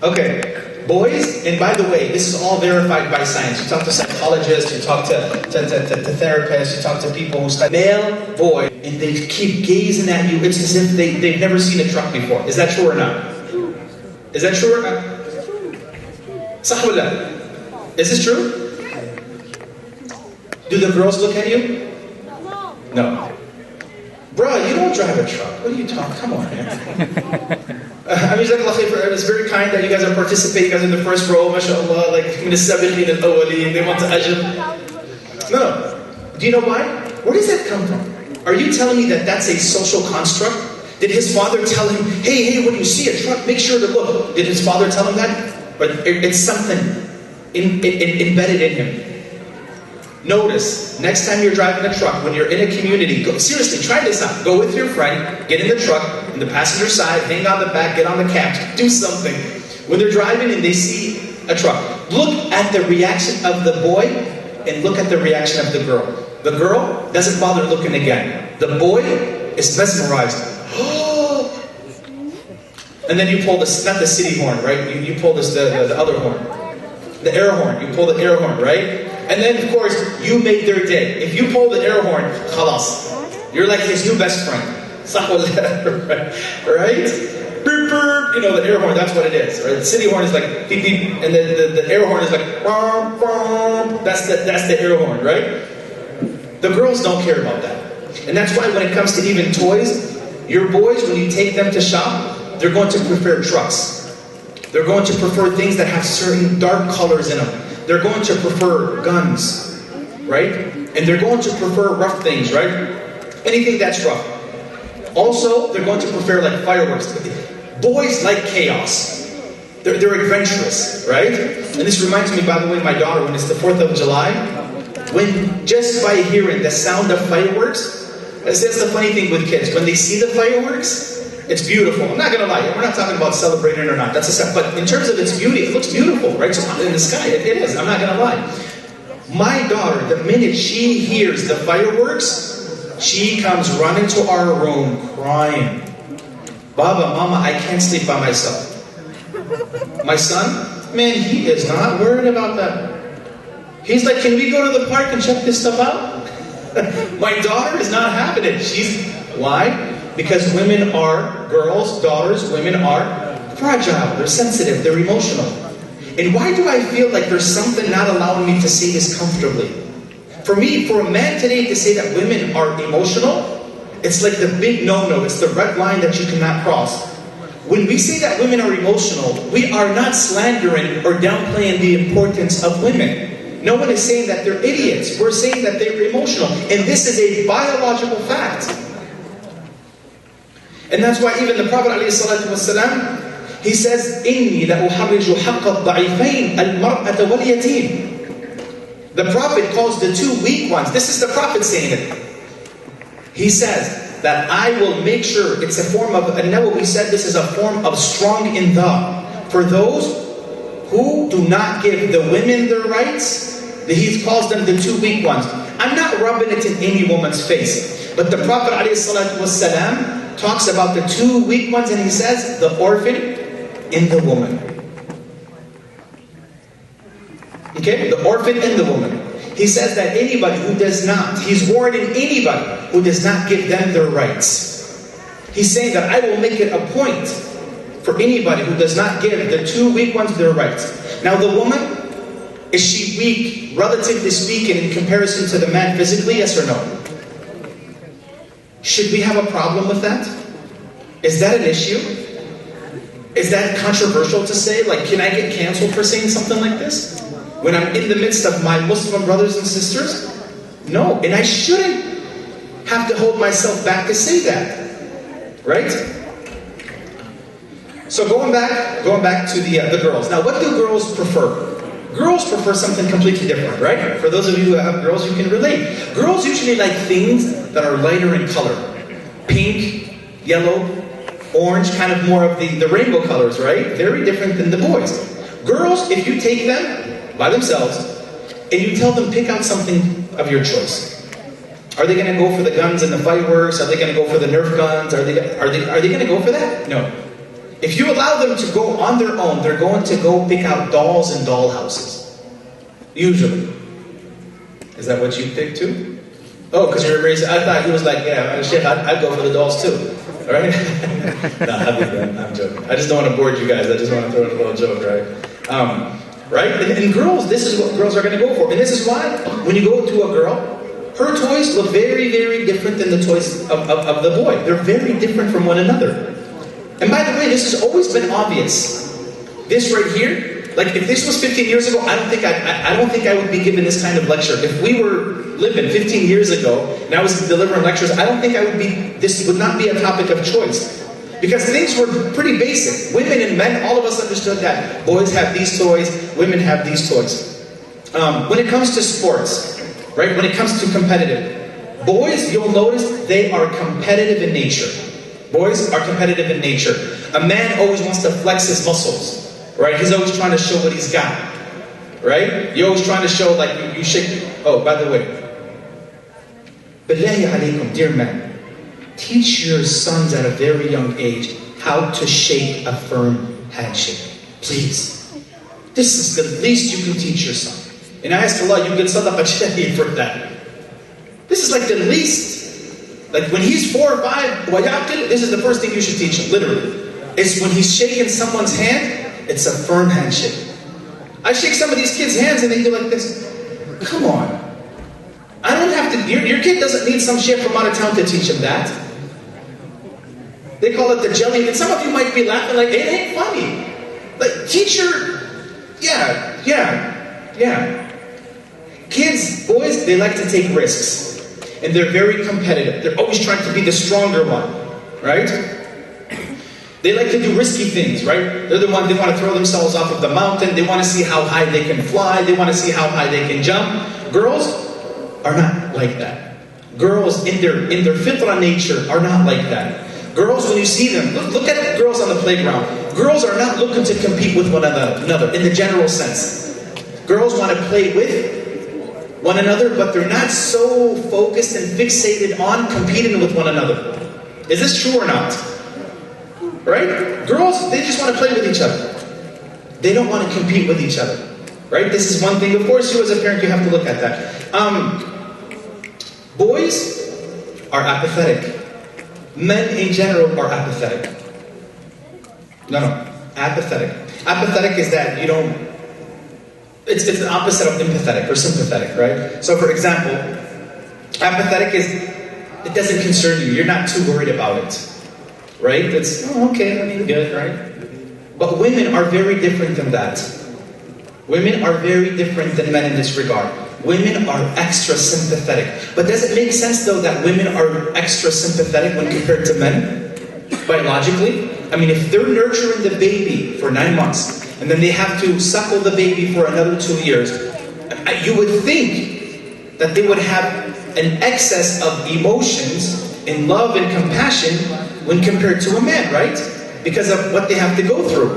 Okay, boys, and by the way, this is all verified by science. You talk to psychologists, you talk to therapists, you talk to people who study. Male boy, and they keep gazing at you. It's as if they've never seen a truck before. Is that true or not? Is that true or not? Sah wallah? Is this true? Do the girls look at you? No. Bruh, you don't drive a truck. What are you talking? Come on, man. It's very kind that you guys are participating. You guys are in the first row, mashallah, like they want to ajr. No. Do you know why? Where does that come from? Are you telling me that that's a social construct? Did his father tell him, hey, when you see a truck, make sure to look? Did his father tell him that? But it's something embedded in him. Notice, next time you're driving a truck, when you're in a community, seriously, try this out. Go with your friend, get in the truck, in the passenger side, hang on the back, get on the couch, do something. When they're driving and they see a truck, look at the reaction of the boy and look at the reaction of the girl. The girl doesn't bother looking again. The boy is mesmerized. And then you pull this, not the city horn, right? You pull this, the other horn. The air horn. You pull the air horn, right? And then, of course, you make their day. If you pull the air horn, khalas. You're like his new best friend. Right? Burp, burp. You know, the air horn, that's what it is. Right? The city horn is like beep, beep. And then the air horn is like bum, bum. That's the air horn, right? The girls don't care about that. And that's why when it comes to even toys, your boys, when you take them to shop, they're going to prefer trucks. They're going to prefer things that have certain dark colors in them. They're going to prefer guns, right? And they're going to prefer rough things, right? Anything that's rough. Also, they're going to prefer like fireworks. Boys like chaos. They're adventurous, right? And this reminds me, by the way, my daughter, when it's the 4th of July, when just by hearing the sound of fireworks, that's the funny thing with kids. When they see the fireworks, it's beautiful. I'm not going to lie. We're not talking about celebrating or not. That's a step. But in terms of its beauty, it looks beautiful, right? So in the sky, it is. I'm not going to lie. My daughter, the minute she hears the fireworks, she comes running to our room crying. Baba, Mama, I can't sleep by myself. My son, man, he is not worried about that. He's like, can we go to the park and check this stuff out? My daughter is not having it. Why? Because women are, girls, daughters, women are fragile. They're sensitive. They're emotional. And why do I feel like there's something not allowing me to say this comfortably? For me, for a man today to say that women are emotional, it's like the big no-no. It's the red line that you cannot cross. When we say that women are emotional, we are not slandering or downplaying the importance of women. No one is saying that they're idiots. We're saying that they're emotional. And this is a biological fact. And that's why even the Prophet ﷺ, he says, إِنِّي لَأُحَرِّجُ حَقَّ الضَّعِيفَيْنِ الْمَرْأَةَ وَالْيَتِيمِ. The Prophet calls the two weak ones. This is the Prophet saying it. He says that I will make sure, it's a form of, An-Nawawi said this is a form of strong inda. For those who do not give the women their rights, he calls them the two weak ones. I'm not rubbing it in any woman's face. But the Prophet ﷺ talks about the two weak ones and he says, the orphan and the woman. Okay? The orphan and the woman. He says that anybody who does not, he's warning anybody who does not give them their rights. He's saying that I will make it a point for anybody who does not give the two weak ones their rights. Now the woman, is she weak, relatively speaking, in comparison to the man physically, yes or no? Should we have a problem with that? Is that an issue? Is that controversial to say? Like, can I get canceled for saying something like this? When I'm in the midst of my Muslim brothers and sisters? No, and I shouldn't have to hold myself back to say that. Right? So going back to the girls. Now, what do girls prefer? Girls prefer something completely different, right? For those of you who have girls, you can relate. Girls usually like things that are lighter in color. Pink, yellow, orange, kind of more of the rainbow colors, right? Very different than the boys. Girls, if you take them by themselves and you tell them pick out something of your choice. Are they going to go for the guns and the fireworks? Are they going to go for the Nerf guns? Are they going to go for that? No. If you allow them to go on their own, they're going to go pick out dolls and doll houses. Usually. Is that what you picked too? Oh, because you're raised. I thought he was like, yeah, shit, I'd go for the dolls too. Alright? No, I'm joking. I just don't want to board you guys. I just want to throw in a little joke, right? Right? And girls, this is what girls are going to go for. And this is why, when you go to a girl, her toys look very, very different than the toys of the boy. They're very different from one another. And by the way, this has always been obvious. This right here, like if this was 15 years ago, I don't think I would be giving this kind of lecture. If we were living 15 years ago and I was delivering lectures, I don't think this would not be a topic of choice. Because things were pretty basic. Women and men, all of us understood that. Boys have these toys, women have these toys. When it comes to sports, right? When it comes to competitive, boys, you'll notice they are competitive in nature. Boys are competitive in nature. A man always wants to flex his muscles, right? He's always trying to show what he's got, right? You're always trying to show, like, you shake. Oh, by the way, Billahi alaykum, dear men, teach your sons at a very young age how to shake a firm handshake. Please. This is the least you can teach your son. And I ask Allah, you get sadaqah jariya for that. This is like the least. Like when he's 4 or 5, this is the first thing you should teach him, literally. It's when he's shaking someone's hand, it's a firm handshake. I shake some of these kids' hands and they do like this. Come on. I don't have to, your kid doesn't need some shit from out of town to teach him that. They call it the jelly, and some of you might be laughing like, it ain't funny. Like, teacher, yeah. Kids, boys, they like to take risks. And they're very competitive. They're always trying to be the stronger one, right? They like to do risky things, right? They're the one, they want to throw themselves off of the mountain. They want to see how high they can fly. They want to see how high they can jump. Girls are not like that. Girls in their fitra nature are not like that. Girls, when you see them, look at girls on the playground. Girls are not looking to compete with one another in the general sense. Girls want to play with one another, but they're not so focused and fixated on competing with one another. Is this true or not? Right? Girls, they just want to play with each other. They don't want to compete with each other. Right? This is one thing. Of course, you as a parent, you have to look at that. Boys are apathetic. Men in general are apathetic. No, apathetic. Apathetic is that you don't, it's the opposite of empathetic or sympathetic, right? So for example, apathetic is, it doesn't concern you. You're not too worried about it, right? It's, oh, okay, I mean, good, right? But women are very different than that. Women are very different than men in this regard. Women are extra sympathetic. But does it make sense though that women are extra sympathetic when compared to men? Biologically? I mean, if they're nurturing the baby for 9 months, and then they have to suckle the baby for another 2 years, you would think that they would have an excess of emotions and love and compassion when compared to a man, right? Because of what they have to go through.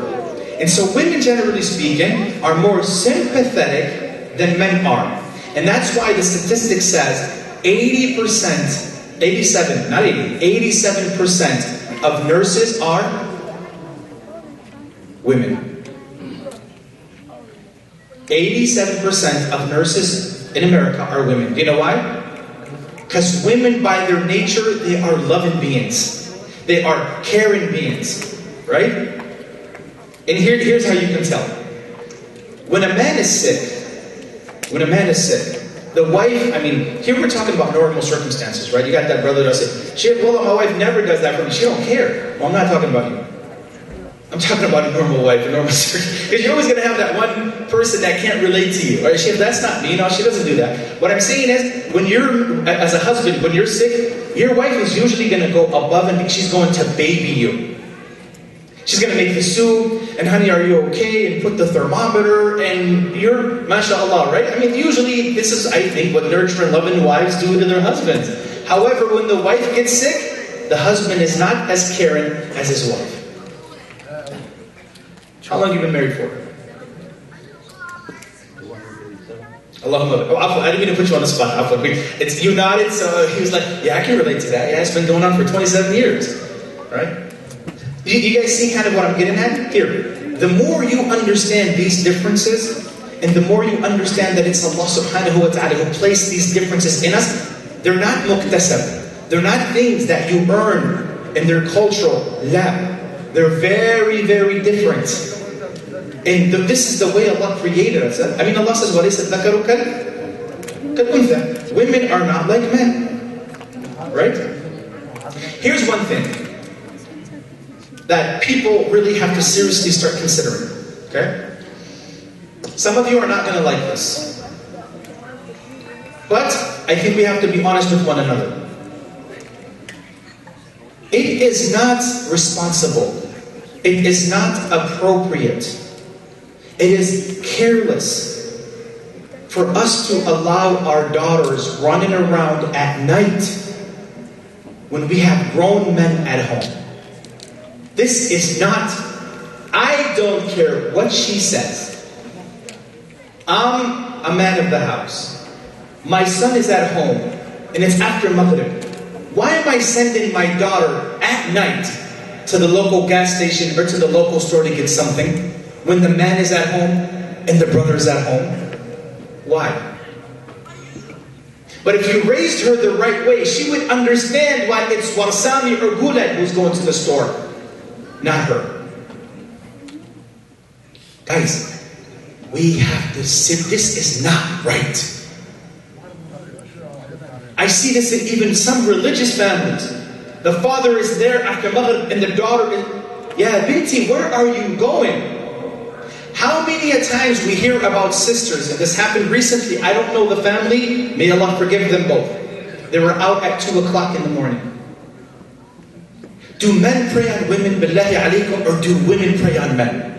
And so women, generally speaking, are more sympathetic than men are. And that's why the statistic says 80%, 87, not 80, 87% of nurses are women. 87% of nurses in America are women. Do you know why? Because women, by their nature, they are loving beings. They are caring beings, right? And here's how you can tell. When a man is sick, the wife, I mean, here we're talking about normal circumstances, right? You got that brother that said, well, my wife never does that for me. She don't care. Well, I'm not talking about you. I'm talking about a normal wife, a normal circumstance. Because you're always going to have that one person that can't relate to you. Right? That's not me. No, she doesn't do that. What I'm saying is, when you're, as a husband, when you're sick, your wife is usually going to go above and she's going to baby you. She's going to make the soup, and honey, are you okay? And put the thermometer, and you're, mashallah, right? I mean, usually, this is, I think, what nurturing, loving wives do to their husbands. However, when the wife gets sick, the husband is not as caring as his wife. How long have you been married for? Allahumma. Oh, I didn't mean to put you on the spot. It's, you nodded, so he was like, yeah, I can relate to that. Yeah, it's been going on for 27 years, right? You guys see kind of what I'm getting at? Here, the more you understand these differences, and the more you understand that it's Allah subhanahu wa ta'ala who placed these differences in us, they're not muktasab. They're not things that you earn, and they're cultural. La. They're very, very different. And this is the way Allah created us. I mean, Allah says, وَلَيْسَ الذَّكَرُ كَالْأُنثَى. Women are not like men. Right? Here's one thing that people really have to seriously start considering, okay? Some of you are not going to like this. But I think we have to be honest with one another. It is not responsible. It is not appropriate. It is careless for us to allow our daughters running around at night when we have grown men at home. This is not, I don't care what she says. I'm a man of the house. My son is at home, and it's after Maghrib. Why am I sending my daughter at night to the local gas station or to the local store to get something when the man is at home? and the brother's at home? Why? But if you raised her the right way, she would understand why it's Warsame or Gulay who's going to the store, not her. Guys, we have to sit. This is not right. I see this in even some religious families. The father is there after Maghrib and the daughter is, Ya binti, where are you going? How many a times we hear about sisters, and this happened recently, I don't know the family, may Allah forgive them both. They were out at 2 o'clock in the morning. Do men pray on women, billahi alaykum, or do women pray on men?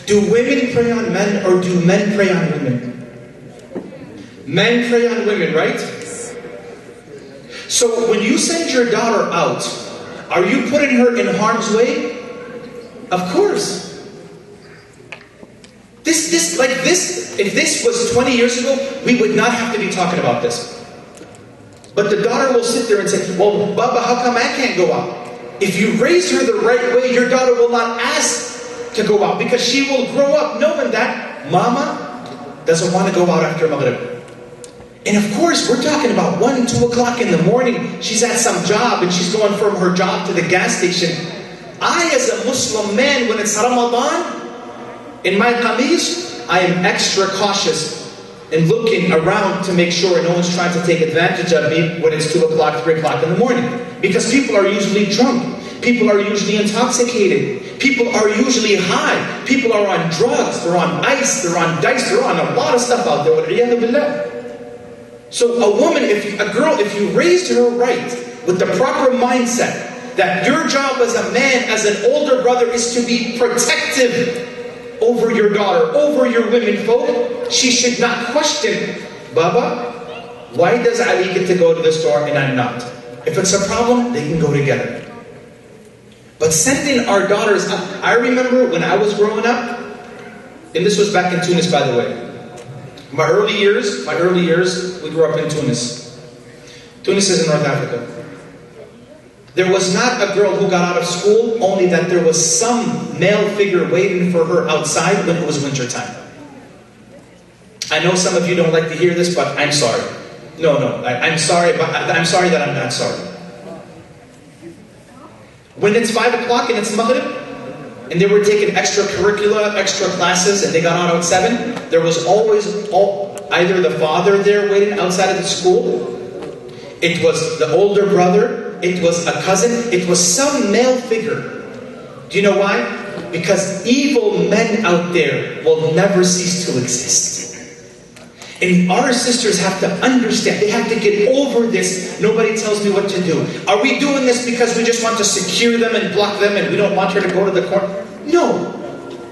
Do women pray on men, or do men pray on women? Men pray on women, right? So when you send your daughter out, are you putting her in harm's way? Of course. If this was 20 years ago, we would not have to be talking about this. But the daughter will sit there and say, well, Baba, how come I can't go out? If you raise her the right way, your daughter will not ask to go out, because she will grow up knowing that Mama doesn't want to go out after Maghrib. And of course, we're talking about 1, 2 o'clock in the morning. She's at some job and she's going from her job to the gas station. I, as a Muslim man, when it's Ramadan, in my qameez, I am extra cautious in looking around to make sure no one's trying to take advantage of me when it's 2 o'clock, 3 o'clock in the morning. Because people are usually drunk. People are usually intoxicated. People are usually high. People are on drugs. They're on ice. They're on dice. They're on a lot of stuff out there. Wal-'iyadhu billah. So a woman, a girl, if you raised her right, with the proper mindset, that your job as a man, as an older brother, is to be protective over your daughter, over your women folk, she should not question, Baba, why does Ali get to go to the store and I'm not? If it's a problem, they can go together. But sending our daughters up, I remember when I was growing up, and this was back in Tunis, by the way. My early years, we grew up in Tunis. Tunis is in North Africa. There was not a girl who got out of school, only that there was some male figure waiting for her outside when it was winter time. I know some of you don't like to hear this, but I'm sorry. I'm sorry, but I'm sorry that I'm not sorry. When it's 5 o'clock and it's Maghrib, and they were taking extracurricular, extra classes, and they got out at 7, there was always either the father there waiting outside of the school, it was the older brother, it was a cousin, it was some male figure. Do you know why? Because evil men out there will never cease to exist. And our sisters have to understand, they have to get over this, nobody tells me what to do. Are we doing this because we just want to secure them and block them and we don't want her to go to the court? No.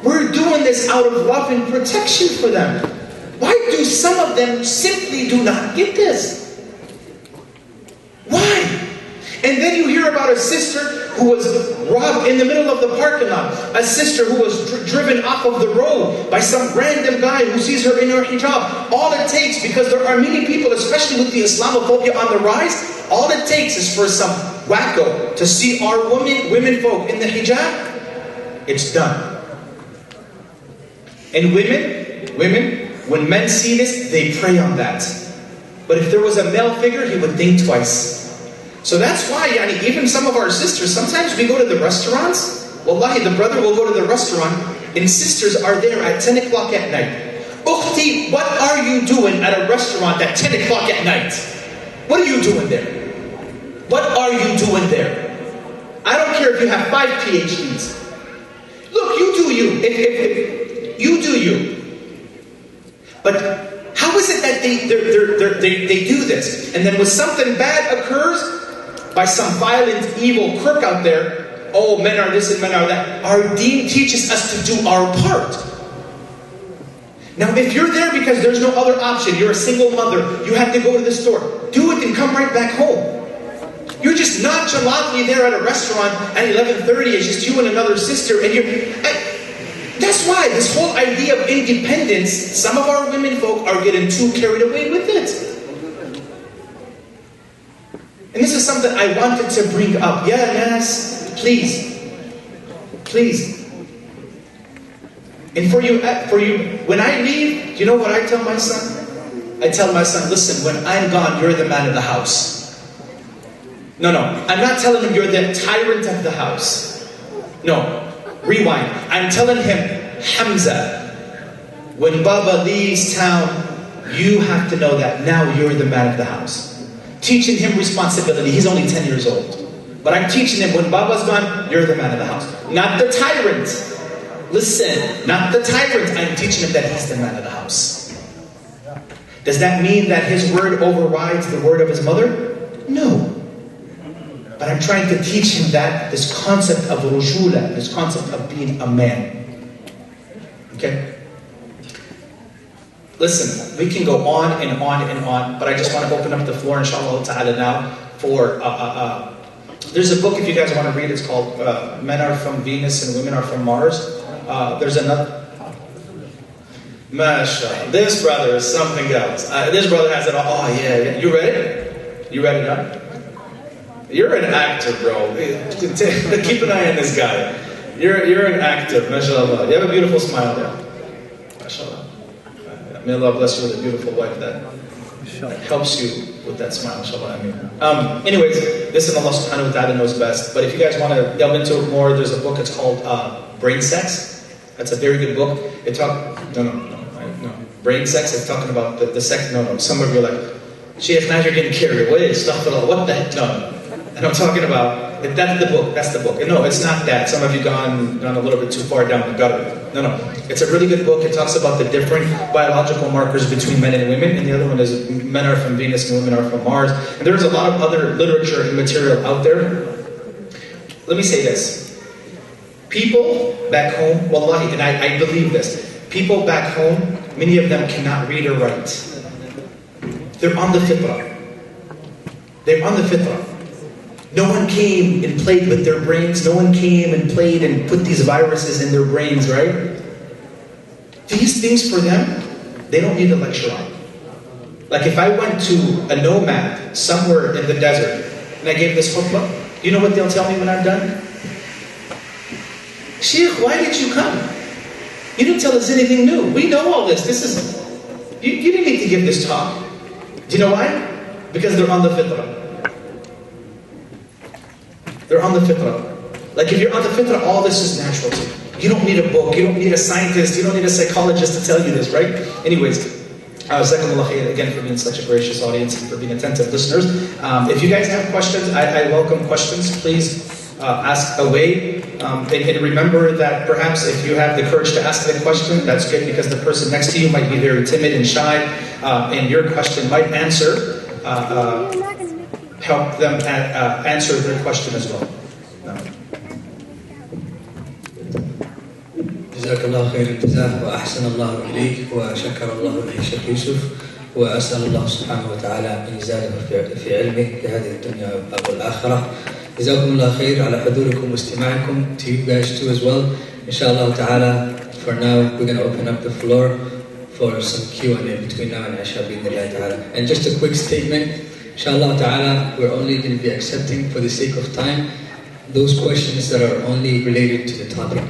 We're doing this out of love and protection for them. Why do some of them simply do not get this? Why? And then you hear about a sister who was robbed in the middle of the parking lot. A sister who was driven off of the road by some random guy who sees her in her hijab. All it takes, because there are many people, especially with the Islamophobia on the rise, all it takes is for some wacko to see our women folk in the hijab. It's done. And women, when men see this, they prey on that. But if there was a male figure, he would think twice. So that's why, even some of our sisters, sometimes we go to the restaurants. Wallahi, the brother will go to the restaurant, and sisters are there at 10 o'clock at night. Ukhti, what are you doing at a restaurant at 10 o'clock at night? What are you doing there? What are you doing there? I don't care if you have 5 PhDs. Look, you do you. If you do you. But how is it that they do this? And then when something bad occurs, by some violent, evil crook out there, oh, men are this and men are that. Our deen teaches us to do our part. Now, if you're there because there's no other option, you're a single mother, you have to go to the store, do it and come right back home. You're just nonchalantly there at a restaurant at 11:30, it's just you and another sister, and that's why this whole idea of independence, some of our women folk are getting too carried away with it. And this is something I wanted to bring up. Yeah, yes, please. And for you, when I leave, you know what I tell my son? I tell my son, listen, when I'm gone, you're the man of the house. No, I'm not telling him you're the tyrant of the house. No, rewind. I'm telling him, Hamza, when Baba leaves town, you have to know that now you're the man of the house. Teaching him responsibility. He's only 10 years old. But I'm teaching him, when Baba's gone, you're the man of the house. Not the tyrant. Listen, not the tyrant. I'm teaching him that he's the man of the house. Does that mean that his word overrides the word of his mother? No. But I'm trying to teach him that, this concept of rujula, this concept of being a man. Okay? Listen, we can go on and on and on, but I just want to open up the floor, inshallah ta'ala, now for... there's a book, if you guys want to read, it's called Men Are From Venus and Women Are From Mars. There's another... MashaAllah. This brother is something else. This brother has it all. Oh, yeah. You read it? You read it up? You're an actor, bro. Keep an eye on this guy. You're an actor, mashallah. You have a beautiful smile there. Mashallah. May Allah bless you with a beautiful wife that helps you with that smile, mashallah. Anyways, this is Allah subhanahu wa ta'ala knows best. But if you guys want to delve into it more, there's a book, it's called Brain Sex. That's a very good book. It No. Brain sex, it's talking about the sex. No. Some of you are like, Sheikh, now you're getting carried away. Astaghfirullah. What the heck? No. And I'm talking about, that's the book. That's the book. And no, it's not that. Some of you gone a little bit too far down the gutter. No. It's a really good book. It talks about the different biological markers between men and women. And the other one is Men Are From Venus and Women Are From Mars. And there's a lot of other literature and material out there. Let me say this. People back home, wallahi, and I believe this. People back home, many of them cannot read or write. They're on the fitrah. They're on the fitrah. No one came and played with their brains. No one came and played and put these viruses in their brains, right? These things for them, they don't need a lecture on. Like if I went to a nomad somewhere in the desert and I gave this khutbah, you know what they'll tell me when I'm done? Sheikh, why did you come? You didn't tell us anything new. We know all this. You didn't need to give this talk. Do you know why? Because they're on the fitrah. They're on the fitrah. Like if you're on the fitrah, all this is natural to you. You don't need a book. You don't need a scientist. You don't need a psychologist to tell you this, right? Anyways, Jazakumullah khair again for being such a gracious audience and for being attentive listeners. If you guys have questions, I welcome questions. Please ask away. And remember that perhaps if you have the courage to ask the question, that's good because the person next to you might be very timid and shy, and your question might help them answer their question as well. جزاك الله خير الجزاء وأحسن الله إليك وشكر الله إليك شيخ يوسف وأسأل الله سبحانه وتعالى أن يزاده في علمه لهذه الدنيا والآخرة. جزاكم الله خير على حضوركم واستماعكم. To you guys too as well. Inshallah ta'ala, for now we're going to open up the floor for some Q&A between now and Isha bi'idhnillah ta'ala. And just a quick statement, inshallah ta'ala, we're only going to be accepting for the sake of time those questions that are only related to the topic.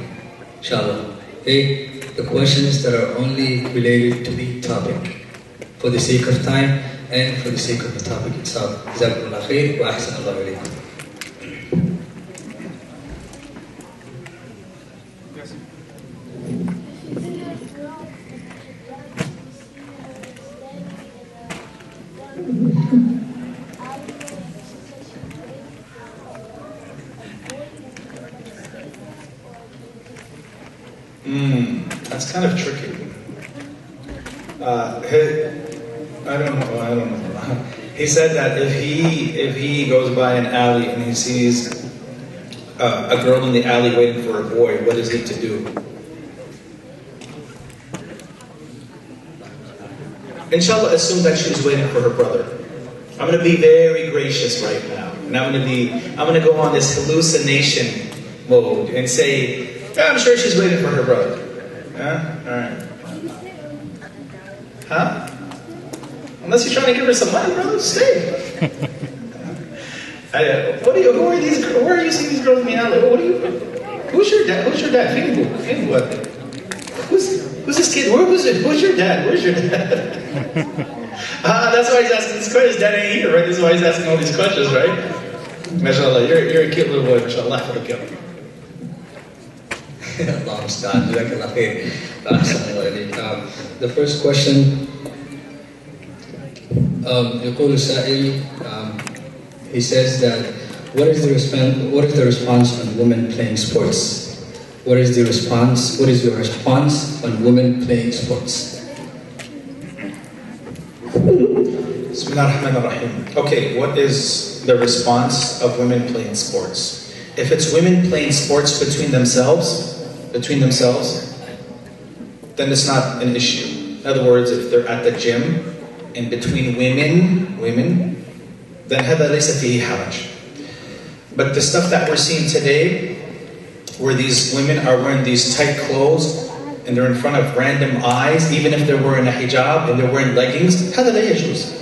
Inshallah. Okay? The questions that are only related to the topic for the sake of time and for the sake of the topic itself. جزاكم الله خير وأحسن الله إليكم. That's kind of tricky. I don't know. He said that if he goes by an alley and he sees a girl in the alley waiting for a boy, what is he to do? Inshallah, assume that she's waiting for her brother. I'm going to be very gracious right now, and I'm going to go on this hallucination mode and say, yeah, I'm sure she's waiting for her brother. All right. Huh? Unless you're trying to give her some money, brother, stay. Who are these? Where are you seeing these girls in the alley? Who's your dad? Who's your dad? Finibu. who's this kid? Who's your dad? Where's your dad? That's why he's asking these questions. Dad ain't here, right? This is why he's asking all these questions, right? MashaAllah, you're a cute little boy, MashaAllah. The first question, يقول السائل, he says that what is the response on women playing sports? What is your response on women playing sports? Bismillahirrahmanirrahim. Okay, what is the response of women playing sports? If it's women playing sports between themselves, then it's not an issue. In other words, if they're at the gym and between women, then هذا ليس فيه حرج. But the stuff that we're seeing today, where these women are wearing these tight clothes and they're in front of random eyes, even if they're wearing a hijab and they're wearing leggings, هذا لا يجوز.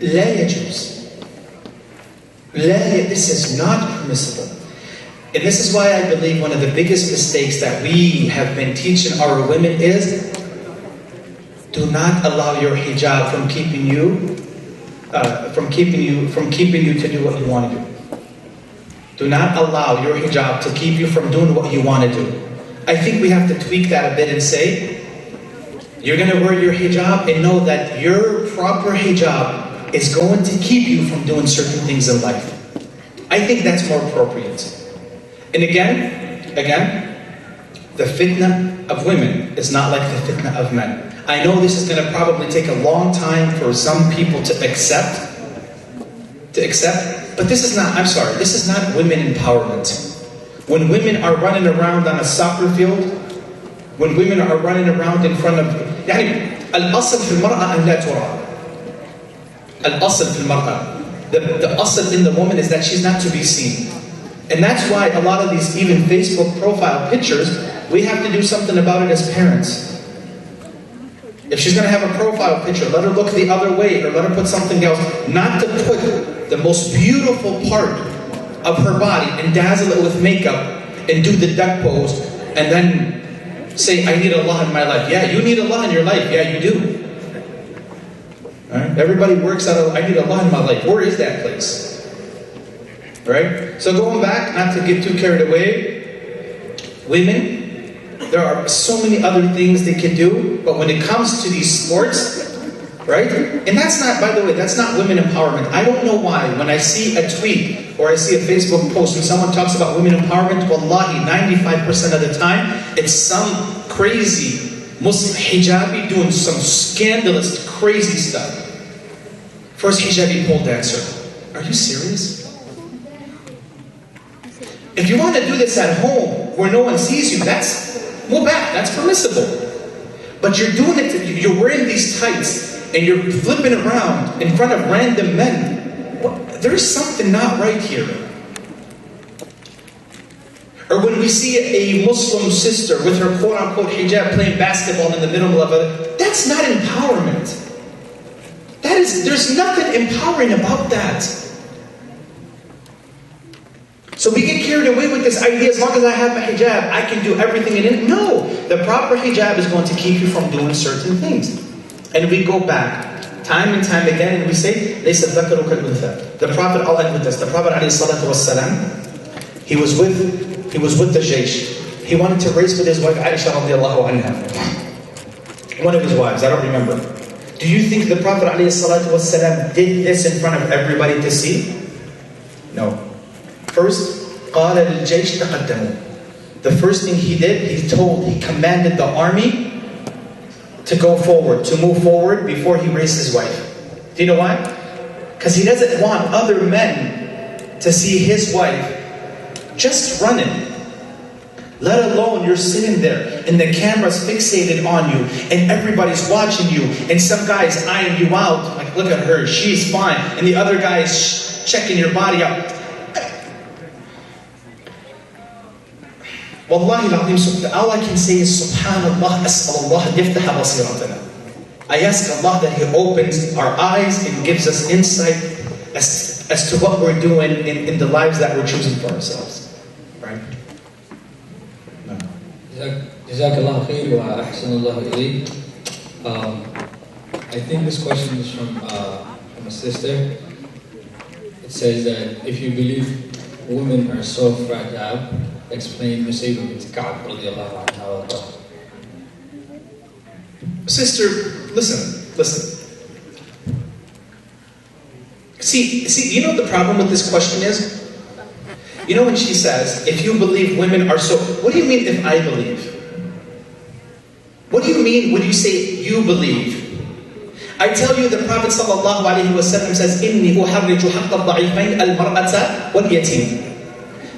لا يجوز. This is not permissible. And this is why I believe one of the biggest mistakes that we have been teaching our women is, do not allow your hijab from keeping you to do what you want to do. Do not allow your hijab to keep you from doing what you want to do. I think we have to tweak that a bit and say, you're going to wear your hijab and know that your proper hijab is going to keep you from doing certain things in life. I think that's more appropriate. And again, the fitna of women is not like the fitna of men. I know this is going to probably take a long time for some people to accept, but this is not, I'm sorry, this is not women empowerment. When women are running around on a soccer field, when women are running around in front of, الأصل في المرأة أن لا ترى. الأصل في المرأة. The asl in the woman is that she's not to be seen. And that's why a lot of these even Facebook profile pictures, we have to do something about it as parents. If she's going to have a profile picture, let her look the other way, or let her put something else. Not to put the most beautiful part of her body and dazzle it with makeup and do the duck pose and then say, I need Allah in my life. Yeah, you need Allah in your life. Yeah, you do. Right? Everybody works out of, I need Allah in my life. Where is that place? Right? So going back, not to get too carried away, women, there are so many other things they can do, but when it comes to these sports, right? And that's not, by the way, that's not women empowerment. I don't know why, when I see a tweet or I see a Facebook post and someone talks about women empowerment, wallahi, 95% of the time, it's some crazy Muslim hijabi doing some scandalous, crazy stuff. First hijabi pole dancer. Are you serious? If you want to do this at home, where no one sees you, that's mubah, that's permissible. But you're doing it, you're wearing these tights, and you're flipping around in front of random men. There's something not right here. Or when we see a Muslim sister with her quote-unquote hijab playing basketball in the middle of it, that's not empowerment. There's nothing empowering about that. So we get carried away with this idea, as long as I have my hijab, I can do everything in it. No, the proper hijab is going to keep you from doing certain things. And we go back, time and time again, and we say, لَيْسَ الذَّكَرُ كَالْأُنْثَى. The Prophet, I'll end with this, the Prophet ﷺ, he was with the jaysh. He wanted to race with his wife, Aisha radiallahu anha. One of his wives, I don't remember. Do you think the Prophet ﷺ did this in front of everybody to see? No. First, قال للجيش تقدموا. The first thing he did, he commanded the army to go forward, to move forward before he raced his wife. Do you know why? Because he doesn't want other men to see his wife just running. Let alone you're sitting there and the camera's fixated on you and everybody's watching you and some guy's eyeing you out, like look at her, she's fine, and the other guy's checking your body out. Wallahi al-Azim, all I can say is Subhanallah, As'alullah, yaftaha basiratana. I ask Allah that He opens our eyes and gives us insight as to what we're doing in the lives that we're choosing for ourselves. Right? No. Jazakallah khair wa ahsanallahu ilayk. I think this question is from a sister. It says that if you believe women are so fragile, explain Musayba bint Ka'b radiyallahu anha. Sister, listen. See, you know what the problem with this question is? You know when she says, if you believe women are so... What do you mean if I believe? What do you mean when you say you believe? I tell you the Prophet ﷺ says, إِنِّي أُحَرِّجُ حَقَّ الضَّعِيفَيْنِ الْمَرْأَةَ وَالْيَتِيمِ.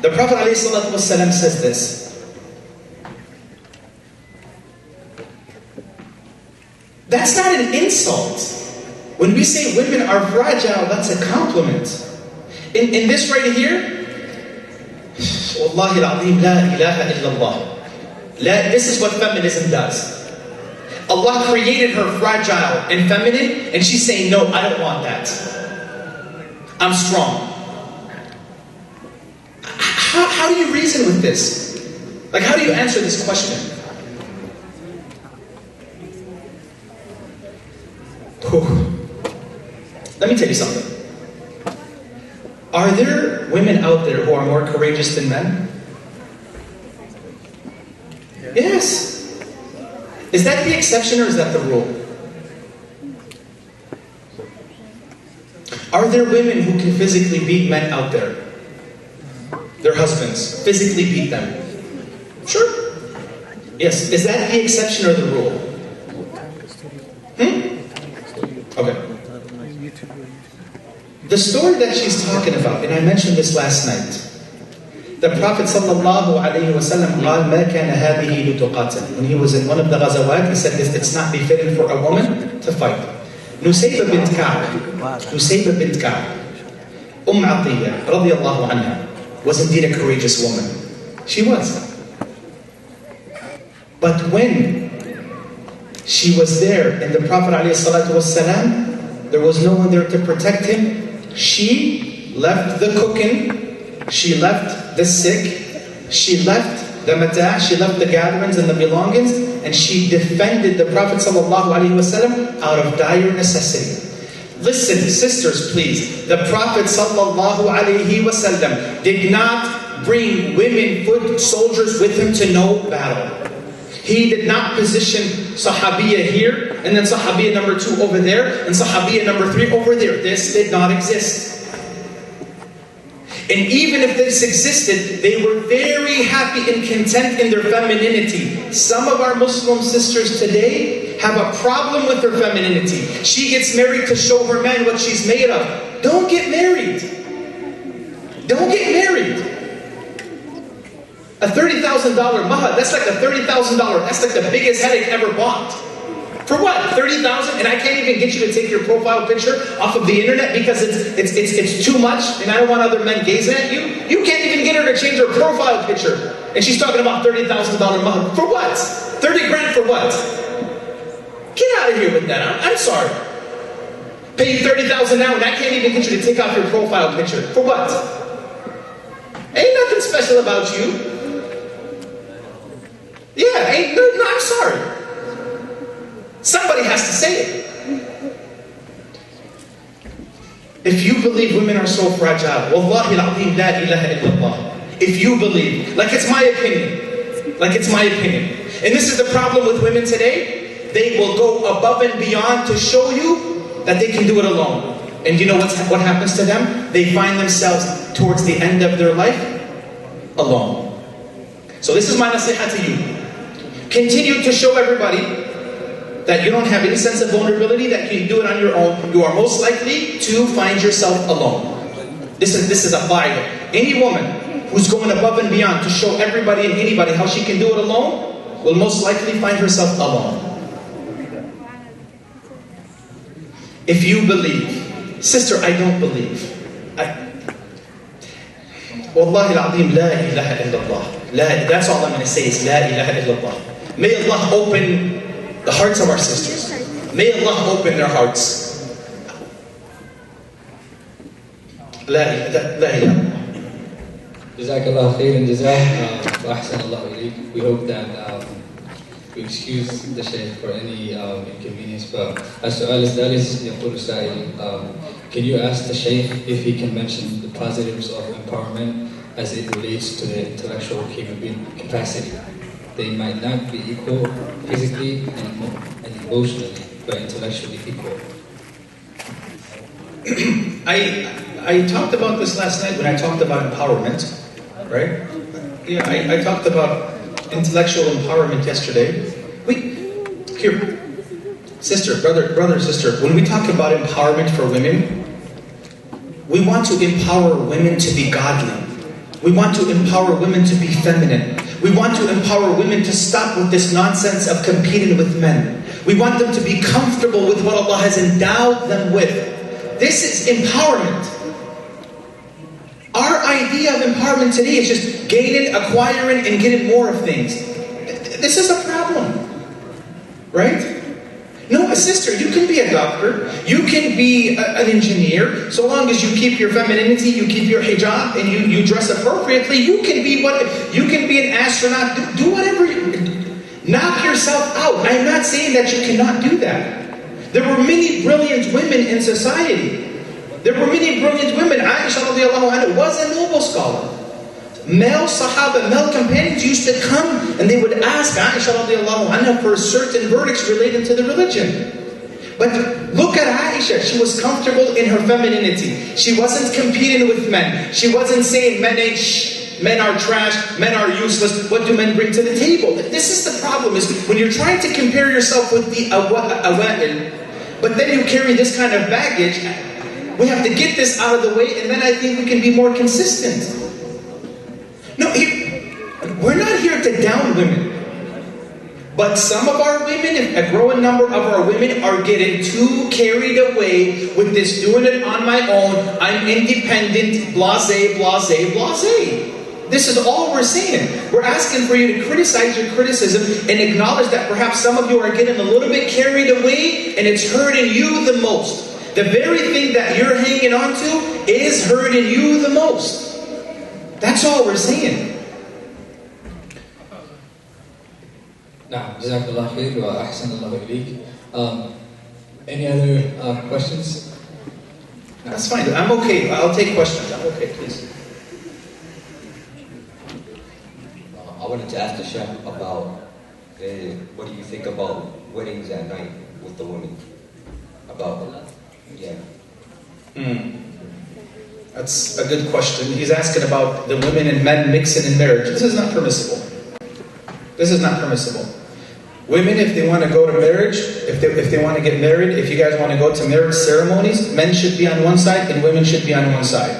The Prophet ﷺ says this. That's not an insult. When we say women are fragile, that's a compliment. In this right here, Wallahi al-Azim, la ilaha illallah. This is what feminism does. Allah created her fragile and feminine, and she's saying, no, I don't want that. I'm strong. How do you reason with this? Like, how do you answer this question? Let me tell you something. Are there women out there who are more courageous than men? Yes. Is that the exception or is that the rule? Are there women who can physically beat men out there? Their husbands physically beat them? Sure. Yes. Is that the exception or the rule? Okay. The story that she's talking about, and I mentioned this last night. The Prophet sallallahu alayhi wa sallam قال ما كان هذه لتقاتل. When he was in one of the ghazawat, he said this, it's not befitting for a woman to fight. Nusayba bint Ka'b, Atiyya radiyallahu anha, was indeed a courageous woman. She was. But when she was there and the Prophet alayhi salatu was salam, there was no one there to protect him. She left the cooking, she left the sick, she left the mata', she left the gatherings and the belongings, and she defended the Prophet ﷺ out of dire necessity. Listen, sisters, please. The Prophet ﷺ did not bring women foot soldiers with him to no battle. He did not position Sahabiya here, and then Sahabiya number 2 over there, and Sahabiya number 3 over there. This did not exist. And even if this existed, they were very happy and content in their femininity. Some of our Muslim sisters today have a problem with their femininity. She gets married to show her man what she's made of. Don't get married. Don't get married. A $30,000 mahar, that's like a $30,000, that's like the biggest headache ever bought. For what? $30,000? And I can't even get you to take your profile picture off of the internet because it's too much and I don't want other men gazing at you? You can't even get her to change her profile picture. And she's talking about $30,000 mahar. For what? 30 grand for what? Get out of here with that. I'm sorry. Pay you $30,000 now and I can't even get you to take off your profile picture. For what? Ain't nothing special about you. Yeah, no, I'm sorry. Somebody has to say it. If you believe women are so fragile, Wallahi al-Azim, la ilaha illallah. If you believe, like it's my opinion. And this is the problem with women today. They will go above and beyond to show you that they can do it alone. And you know what happens to them? They find themselves towards the end of their life alone. So this is my nasiha to you. Continue to show everybody that you don't have any sense of vulnerability, that you can do it on your own. You are most likely to find yourself alone. This is a fire. Any woman who's going above and beyond to show everybody and anybody how she can do it alone will most likely find herself alone. If you believe, sister, I don't believe. Wallahi al-Azim, la ilaha illallah. That's all I'm going to say is la ilaha illallah. May Allah open the hearts of our sisters. May Allah open their hearts. La ilaha. Jazakallah khairan jazak, wa ahsan Allah ilayk. We hope that we excuse the Shaykh for any inconvenience. But السؤال الثالث يقول السائل, can you ask the Shaykh if he can mention the positives of empowerment as it relates to the intellectual capacity? They might not be equal physically and emotionally, but intellectually equal. I talked about this last night when I talked about empowerment, right? Yeah, I talked about intellectual empowerment yesterday. Here, sister, brother, sister, when we talk about empowerment for women, we want to empower women to be godly. We want to empower women to be feminine. We want to empower women to stop with this nonsense of competing with men. We want them to be comfortable with what Allah has endowed them with. This is empowerment. Our idea of empowerment today is just gaining, acquiring, and getting more of things. This is a problem, right? No, sister, you can be a doctor, you can be an engineer, so long as you keep your femininity, you keep your hijab, and you dress appropriately, you can be an astronaut, do whatever knock yourself out. I'm not saying that you cannot do that. There were many brilliant women in society. There were many brilliant women. Aisha radiallahu anha was a noble scholar. Male Sahaba, male companions used to come and they would ask Aisha radiallahu anha for certain verdicts related to the religion. But look at Aisha, she was comfortable in her femininity. She wasn't competing with men. She wasn't saying men are trash, men are useless, what do men bring to the table? This is the problem, is when you're trying to compare yourself with the awa'il, but then you carry this kind of baggage, we have to get this out of the way, and then I think we can be more consistent. No, we're not here to down women. But some of our women, a growing number of our women, are getting too carried away with this doing it on my own, I'm independent, blasé, blasé, blasé. This is all we're saying. We're asking for you to criticize your criticism and acknowledge that perhaps some of you are getting a little bit carried away and it's hurting you the most. The very thing that you're hanging on to is hurting you the most. That's all we're saying. Nah, Jazakallah khair wa ahsanallahu ilayk. Any other questions? That's fine. I'm okay. I'll take questions. I'm okay, please. I wanted to ask the Sheikh about what do you think about weddings at night with the women? That's a good question. He's asking about the women and men mixing in marriage. This is not permissible. This is not permissible. Women, if they want to go to marriage, if they want to get married, if you guys want to go to marriage ceremonies, men should be on one side and women should be on one side.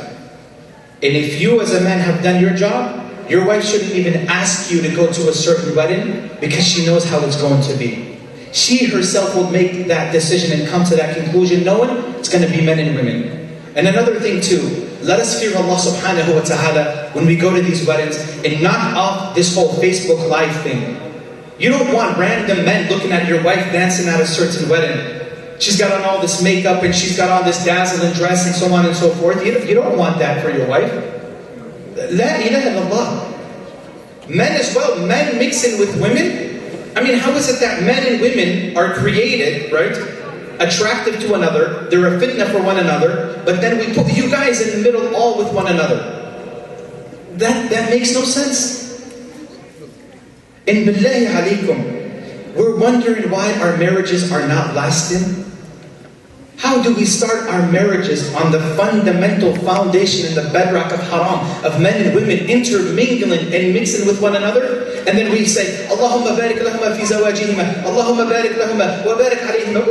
And if you as a man have done your job, your wife shouldn't even ask you to go to a certain wedding because she knows how it's going to be. She herself will make that decision and come to that conclusion knowing it's going to be men and women. And another thing too, let us fear Allah subhanahu wa ta'ala when we go to these weddings and knock off this whole Facebook Live thing. You don't want random men looking at your wife dancing at a certain wedding. She's got on all this makeup and she's got on this dazzling dress and so on and so forth. You don't want that for your wife. La ilaha illallah. Men as well, men mixing with women. I mean, how is it that men and women are created, right? Attractive to another, they're a fitna for one another, but then we put you guys in the middle all with one another. That makes no sense. And billahi alaykum, we're wondering why our marriages are not lasting. How do we start our marriages on the fundamental foundation and the bedrock of haram, of men and women intermingling and mixing with one another? And then we say, Allahumma barik lahuma fi zawajihima, Allahumma barik lahuma, wa barik alayhima.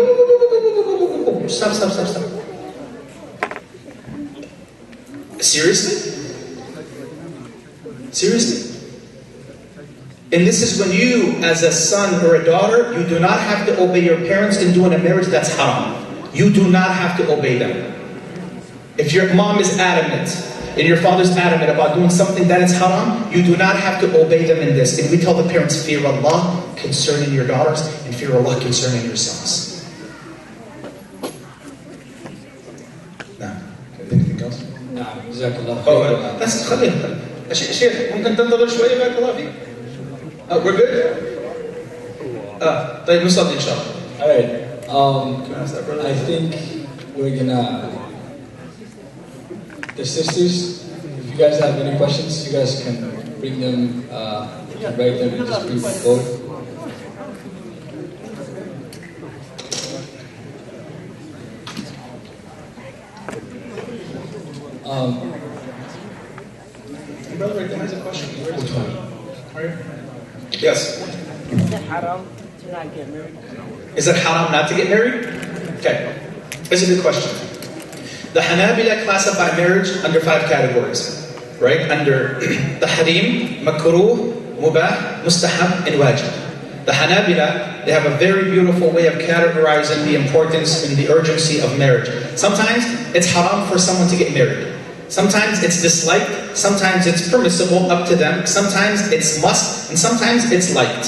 Stop. Seriously? Seriously? And this is when you, as a son or a daughter, you do not have to obey your parents in doing a marriage that's haram. You do not have to obey them. If your mom is adamant, and your father's adamant about doing something that is haram, you do not have to obey them in this. And we tell the parents, fear Allah concerning your daughters, and fear Allah concerning your sons. Now, anything else? Jazakallah Oh, that's شيخ ممكن تنتظر شوية بارك الله فيك. We're good? طيب نصلي إن شاء الله. All right. I think we're gonna. The sisters, if you guys have any questions, you guys can bring them. You can write them and just bring them forward. Brother, right there has a question. Which one? Yes. Is it haram to not get married? Is it haram not to get married? Okay. That's a good question. The Hanabila classify marriage under 5 categories, right? Under the harim, makruh, mubah, mustahab, and wajib. The Hanabila, they have a very beautiful way of categorizing the importance and the urgency of marriage. Sometimes it's haram for someone to get married. Sometimes it's disliked, sometimes it's permissible, up to them. Sometimes it's must, and sometimes it's liked.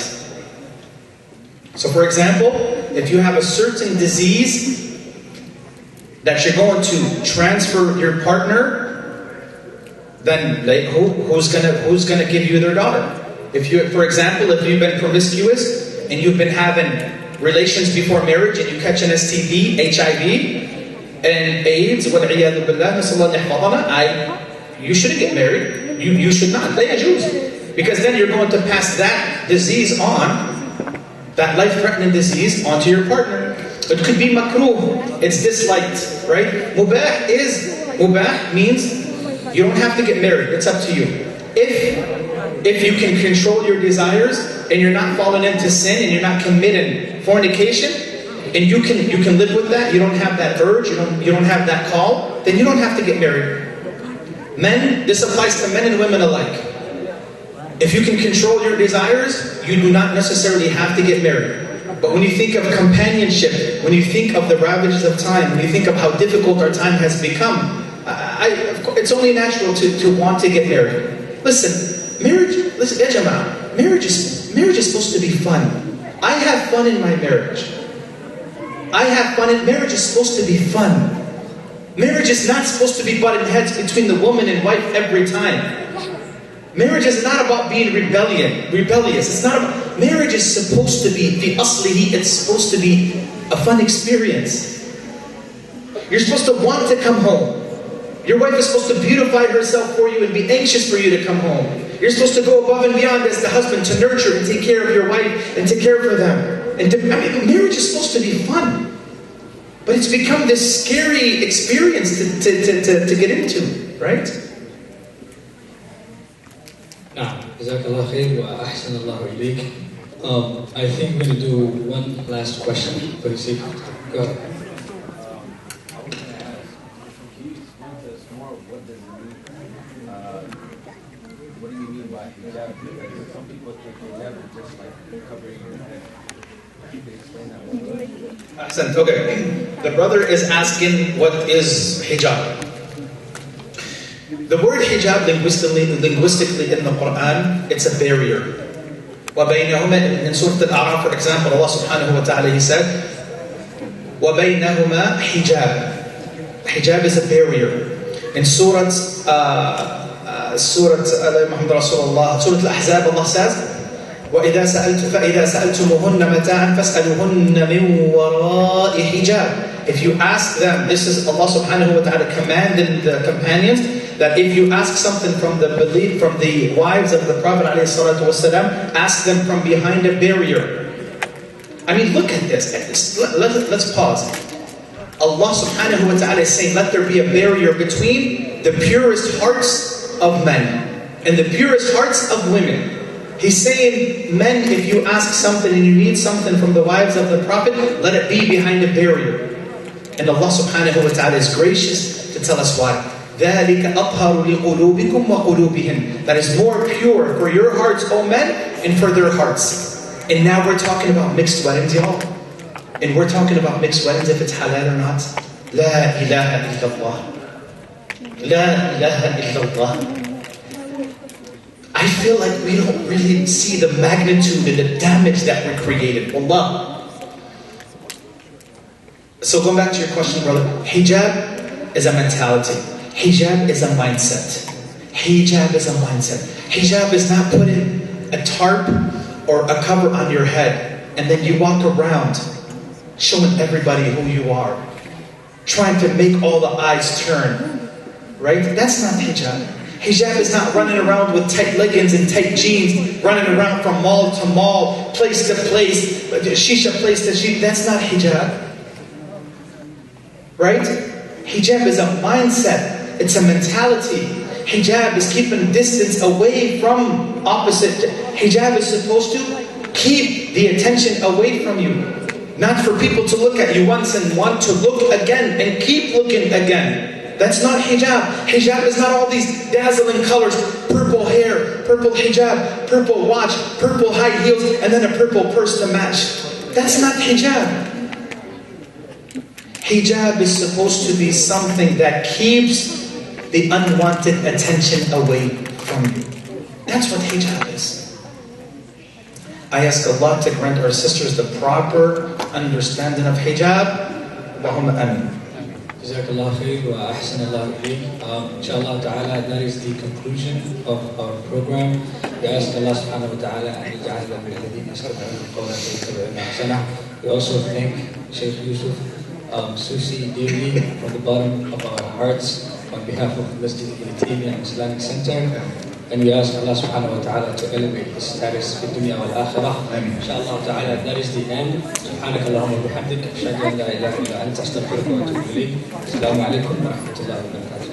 So for example, if you have a certain disease that you're going to transfer your partner, then who's gonna give you their daughter? If you, for example, if you've been promiscuous and you've been having relations before marriage and you catch an STD, HIV, and AIDS, you shouldn't get married. You should not. Because then you're going to pass that disease on, that life-threatening disease, onto your partner. It could be makruh. It's disliked, right? Mubah means you don't have to get married. It's up to you. If you can control your desires and you're not falling into sin and you're not committing fornication, and you can live with that, you don't have that urge, you don't have that call, then you don't have to get married. Men, this applies to men and women alike. If you can control your desires, you do not necessarily have to get married. But when you think of companionship, when you think of the ravages of time, when you think of how difficult our time has become, it's only natural to want to get married. Listen, marriage is supposed to be fun. I have fun in my marriage. Marriage is supposed to be fun. Marriage is not supposed to be butting heads between the woman and wife every time. Marriage is not about being rebellious. It's not about, marriage is supposed to be, it's supposed to be a fun experience. You're supposed to want to come home. Your wife is supposed to beautify herself for you and be anxious for you to come home. You're supposed to go above and beyond as the husband to nurture and take care of your wife and to care for them. Marriage is supposed to be fun, but it's become this scary experience to get into, right? Jazakallah khair wa ahsan Allah ilayk. I think we're going to do one last question for the sake of time. Go ahead. What do you mean by hijab? Because some people think hijab is just like covering your head. You can explain that one. Okay. The brother is asking what is hijab. The word hijab linguistically in the Quran, it's a barrier. وَبَيْنَهُمَا in Surah Al-A'raf, for example, Allah subhanahu wa ta'ala, He said, وَبَيْنَهُمَا hijab. Hijab is a barrier. In Surah Muhammad Rasulullah, Surah Al-Ahzab, Allah says, فَإِذَا سَأَلْتُمُهُنَّ مَتَاعًا فَاسْأَلُوهُنَّ مِنْ وَرَاءِ حِجَابٍ. If you ask them, this is Allah subhanahu wa ta'ala commanding the companions, that if you ask something from the wives of the Prophet ﷺ, ask them from behind a barrier. I mean, look at this. Let's pause. Allah subhanahu wa ta'ala is saying, let there be a barrier between the purest hearts of men and the purest hearts of women. He's saying, men, if you ask something and you need something from the wives of the Prophet, let it be behind a barrier. And Allah subhanahu wa ta'ala is gracious to tell us why. ذَلِكَ أَطْهَرُ لِقُلُوبِكُمْ وَقُلُوبِهِمْ. That is more pure for your hearts, O men, and for their hearts. And now we're talking about mixed weddings, y'all. And we're talking about mixed weddings, if it's halal or not. La ilaha illallah. La ilaha illallah. I feel like we don't really see the magnitude and the damage that we're creating. Allah. So going back to your question, brother. Hijab is a mentality. Hijab is a mindset. Hijab is a mindset. Hijab is not putting a tarp or a cover on your head and then you walk around showing everybody who you are, trying to make all the eyes turn, right? That's not hijab. Hijab is not running around with tight leggings and tight jeans, running around from mall to mall, place to place, shisha place to shisha. That's not hijab, right? Hijab is a mindset. It's a mentality. Hijab is keeping distance away from opposite. Hijab is supposed to keep the attention away from you. Not for people to look at you once and want to look again and keep looking again. That's not hijab. Hijab is not all these dazzling colors. Purple hair, purple hijab, purple watch, purple high heels, and then a purple purse to match. That's not hijab. Hijab is supposed to be something that keeps the unwanted attention away from you. That's what hijab is. I ask Allah to grant our sisters the proper understanding of hijab. Allahumma ameen. Jazakallah khair wa ahsan Allah ilayk. Inshallah ta'ala, that is the conclusion of our program. We ask Allah subhanahu wa ta'ala an yaj'alna min alladhina yastami'una al-qawla fayattabi'una ahsanah. We also thank Sheikh Youssef, Sousi dearly from the bottom of our hearts on behalf of MASJID TAYMIYAH Islamic Center. And we ask Allah subhanahu wa ta'ala to elevate his status in dunya wal akhirah. Inshallah ta'ala, that is the end. Subhanaka Allahumma bihamdik. Ashhadu an la ilaha illa anta astaghfiruka wa atubu ilayk. Assalamu alaikum wa rahmatullahi wa barakatuh.